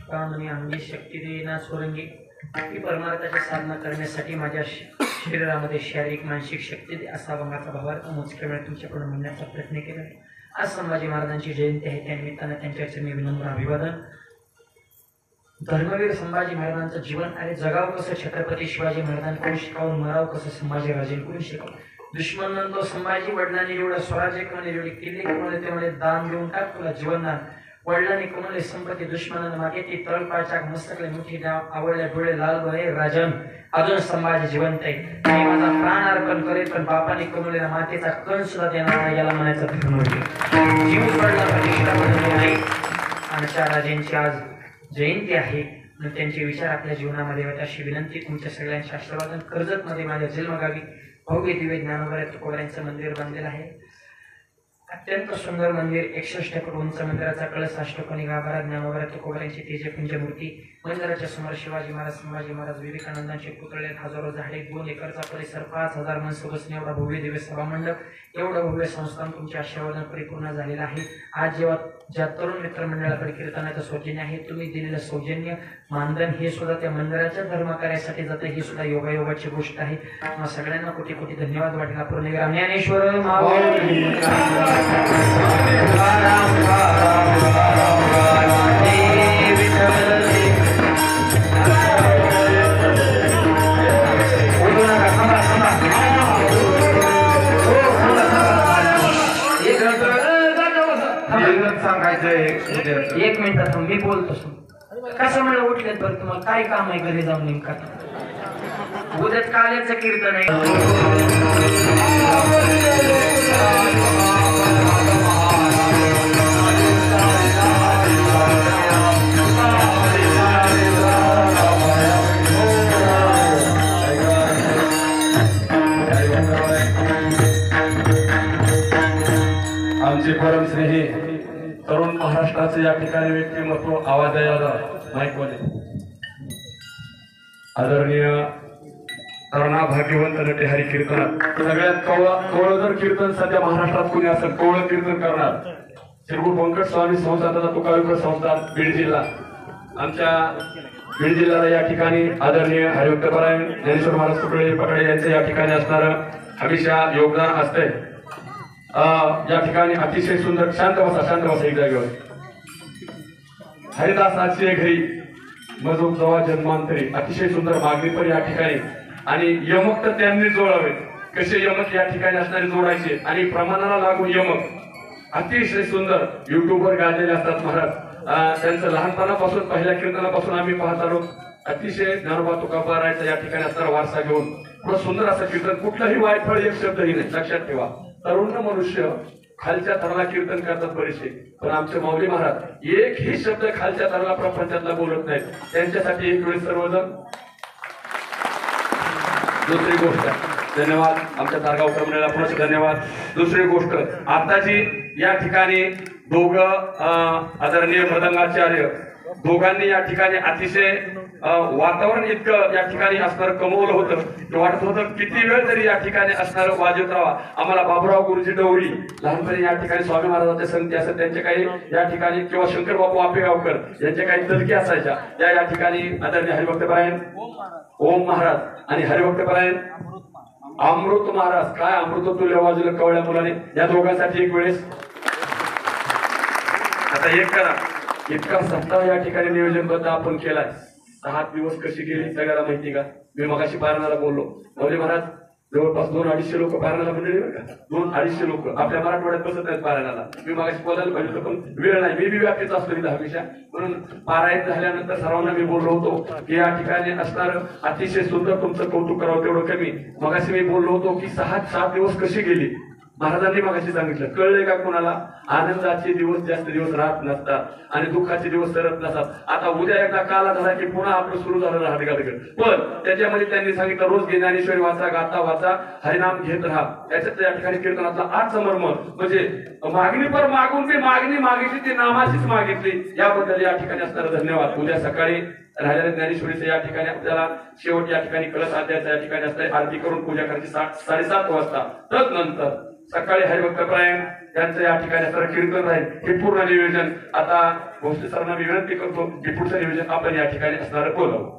S3: कामनी अंगी शक्ती देना सोरंगी ही परमार्थाची साधना करण्यासाठी माझ्या शरीरामध्ये शारीरिक मानसिक शक्ती दे असा भंगाचा भावार्थ मोजक्या वेळा तुमच्याकडून म्हणण्याचा प्रयत्न केला. आज संभाजी महाराजांची जयंती आहे, त्या निमित्तानं त्यांच्या चरणी विनम्र अभिवादन. धर्मवीर संभाजी महाराजांचं जीवन आणि जगाव कसं छत्रपती शिवाजी महाराजांकडून शिकावून मराव कसं संभाजीराजेंकडून शिकावं. दुश्मन म्हणतो संभाजी वडिलांनी जेवढं स्वराज्य कमवले जेवढे किल्ले कमवले तेवढे दान देऊन टाक तुला जीवनदान वडिलांनी कमवले संपत्ती दुश्मनानं मागितली तळपाळच्या मस्तकले मुठी डाव आवडल्या डोळे लाल भरे राजन अजून संभाजी जिवंत आहे मी माझा प्राण अर्पण करेल पण बापाने कमवलेला मातेचा कण सुद्धा देणार नाही याला म्हणायचं धर्म होते जीव सोडला प्रतिष्ठा बनवली नाही आमच्या राजेंची आज जयंती आहे आणि त्यांचे विचार आपल्या जीवनामध्ये होते अशी विनंती तुमच्या सगळ्यांच्या आशीर्वादाने कर्जतमध्ये माझ्या जन्मगावी भव्य दिव्य ज्ञानोबा तुकोबारायांचं मंदिर बांधलेलं आहे अत्यंत सुंदर मंदिर 61 फूट उंच मंदिराचा कळस अष्टकोनी गाभारा ज्ञानोबा तुकोबारायांची तेजपुंज मूर्ती मंदिराच्या समोर शिवाजी महाराज संभाजी महाराज विवेकानंदांचे पुतळे हजारो झाडे 2 एकरचा परिसर 5000 माणसं बसणे एवढा भव्य दिव्य सभामंडप एवढं भव्य संस्थान तुमच्या आशीर्वादाने परिपूर्ण झालेलं आहे आज जेव्हा ज्या तरुण मित्रमंडळाकडे कीर्तनाचं सौजन्य आहे तुम्ही दिलेलं सौजन्य मानधन हे सुद्धा त्या मंदिराच्या धर्मकार्यासाठी जातं ही सुद्धा योगायोगाची गोष्ट आहे मग सगळ्यांना कोटी कोटी धन्यवाद वाटला पूर्ण ज्ञानेश्वर एक मिनिट मी बोलतो कसं म्हणलं उठलेत बरं तुम्हाला काय काम आहे घरी जाऊन नेमका उद्याच काल्याचं कीर्तन आहे
S1: आमचे परमश्रेही तरुण महाराष्ट्राचे या ठिकाणी व्यक्तिमत्व आवाज द्यायला माईकवाले आदरणीय तरुणा भाग्यवंत नटे हरी कीर्तनात सगळ्यात कवळदर कीर्तन सध्या महाराष्ट्रात कोणी असेल कवळ कीर्तन करणार श्री व्यंकट स्वामी संस्थान तुकाविकर संस्थान बीड जिल्हा आमच्या बीड जिल्ह्याला या ठिकाणी आदरणीय हरिभक्तपरायण ज्ञानेश्वर महाराज तुकडे पकडे यांचे या ठिकाणी असणारं हमेशा योगदान असते या ठिकाणी अतिशय सुंदर शांत बसा एक जागेवर हरिदास आजचे घरी मजूर जवा जन्मांतरी अतिशय सुंदर मागणी पण या ठिकाणी आणि यमक तर त्यांनी जोडावे कसे यमक या ठिकाणी असणारे जोडायचे आणि प्रमाणाला लागून यमक अतिशय सुंदर युट्यूबवर गाजलेले असतात महाराज त्यांचं लहानपणापासून पहिल्या कीर्तनापासून आम्ही पाहत आलो अतिशय ज्ञानोबा तुकोबारायांचा या ठिकाणी असणारा वारसा घेऊन थोडं सुंदर असं कीर्तन कुठलाही वायफळ एक शब्दही नाही लक्षात ठेवा तरुण मनुष्य खालच्या थराला कीर्तन करतात बरेचसे पण आमचे माऊली महाराज एकही शब्द खालच्या थराला प्रपंचातला बोलत नाहीत त्यांच्यासाठी एक वेळ सर्वजण दुसरी गोष्ट धन्यवाद आमच्या तारगावकर मंडळाला पुन्हा धन्यवाद दुसरी गोष्ट आताची या ठिकाणी दोघं आदरणीय मृदंगाचार्य दोघांनी या ठिकाणी अतिशय वातावरण इतकं या ठिकाणी असणारं कमवलं होतं की वाटत होतं किती वेळ तरी या ठिकाणी असणारं वाजत राहावा आम्हाला बाबूराव गुरुजी डवरी लहानपणी या ठिकाणी स्वामी महाराजांच्या संगती असत त्यांचे काही या ठिकाणी किंवा शंकर बापू आपेगावकर यांच्या काही तलकी असायच्या त्या या ठिकाणी आदरणीय हरिभक्तपरायण ओम महाराज आणि हरिभक्तपरायण अमृत महाराज काय अमृत तुल्य वाजवलं कवळ्या मुलाने या दोघांसाठी एक वेळेस आता एक करा इतका सप्ताह या ठिकाणी नियोजनबद्ध आपण केलाय 6 दिवस कशी गेली सगळ्याला माहिती का मी मगाशी पारणाला बोललो माऊली महाराज जवळपास 200-250 लोक पारणाला मंडळी बरं का 200-250 लोक आपल्या मराठवाड्यात बसत आहेत पारायणाला मी मगाशी बोलायला पाहिजे होतं पण वेळ नाही मी व्याप्तीच असतो इथं हमेशा म्हणून पारायण झाल्यानंतर सर्वांना मी बोललो होतो की या ठिकाणी असणारं अतिशय सुंदर तुमचं कौतुक करावं तेवढं कमी मगाशी मी बोललो होतो की 6 दिवस कशी गेली महाराजांनी मगाशी सांगितलं कळलंय का कोणाला आनंदाचे दिवस जास्त दिवस राहत नसतात आणि दुःखाचे दिवस सरत नसतात आता उद्या एकदा काला झाला की पुन्हा आपलं सुरू झालं राहत पण त्याच्यामध्ये त्यांनी सांगितलं रोज ज्ञानेश्वरी वाचा गाता वाचा हरिनाम घेत राहा त्याच्यात या ठिकाणी कीर्तनातला आजचं मर्म म्हणजे मागणी पर मागून मी मागणी मागितली ती नामाचीच मागितली याबद्दल या ठिकाणी असणारं धन्यवाद उद्या सकाळी राहिलेल्या ज्ञानेश्वरीचं या ठिकाणी आपल्याला शेवट या ठिकाणी कलश अध्यायाचा या ठिकाणी असते आरती करून पूजा करायची 7:30 वाजता तदनंतर सकाळी हरिभक्तपरायण यांचं या ठिकाणी असणारं कीर्तन राहील हे पूर्ण नियोजन आता भोसले सरांना मी विनंती करतो की पुढचं नियोजन आपण या ठिकाणी असणारं बोलावं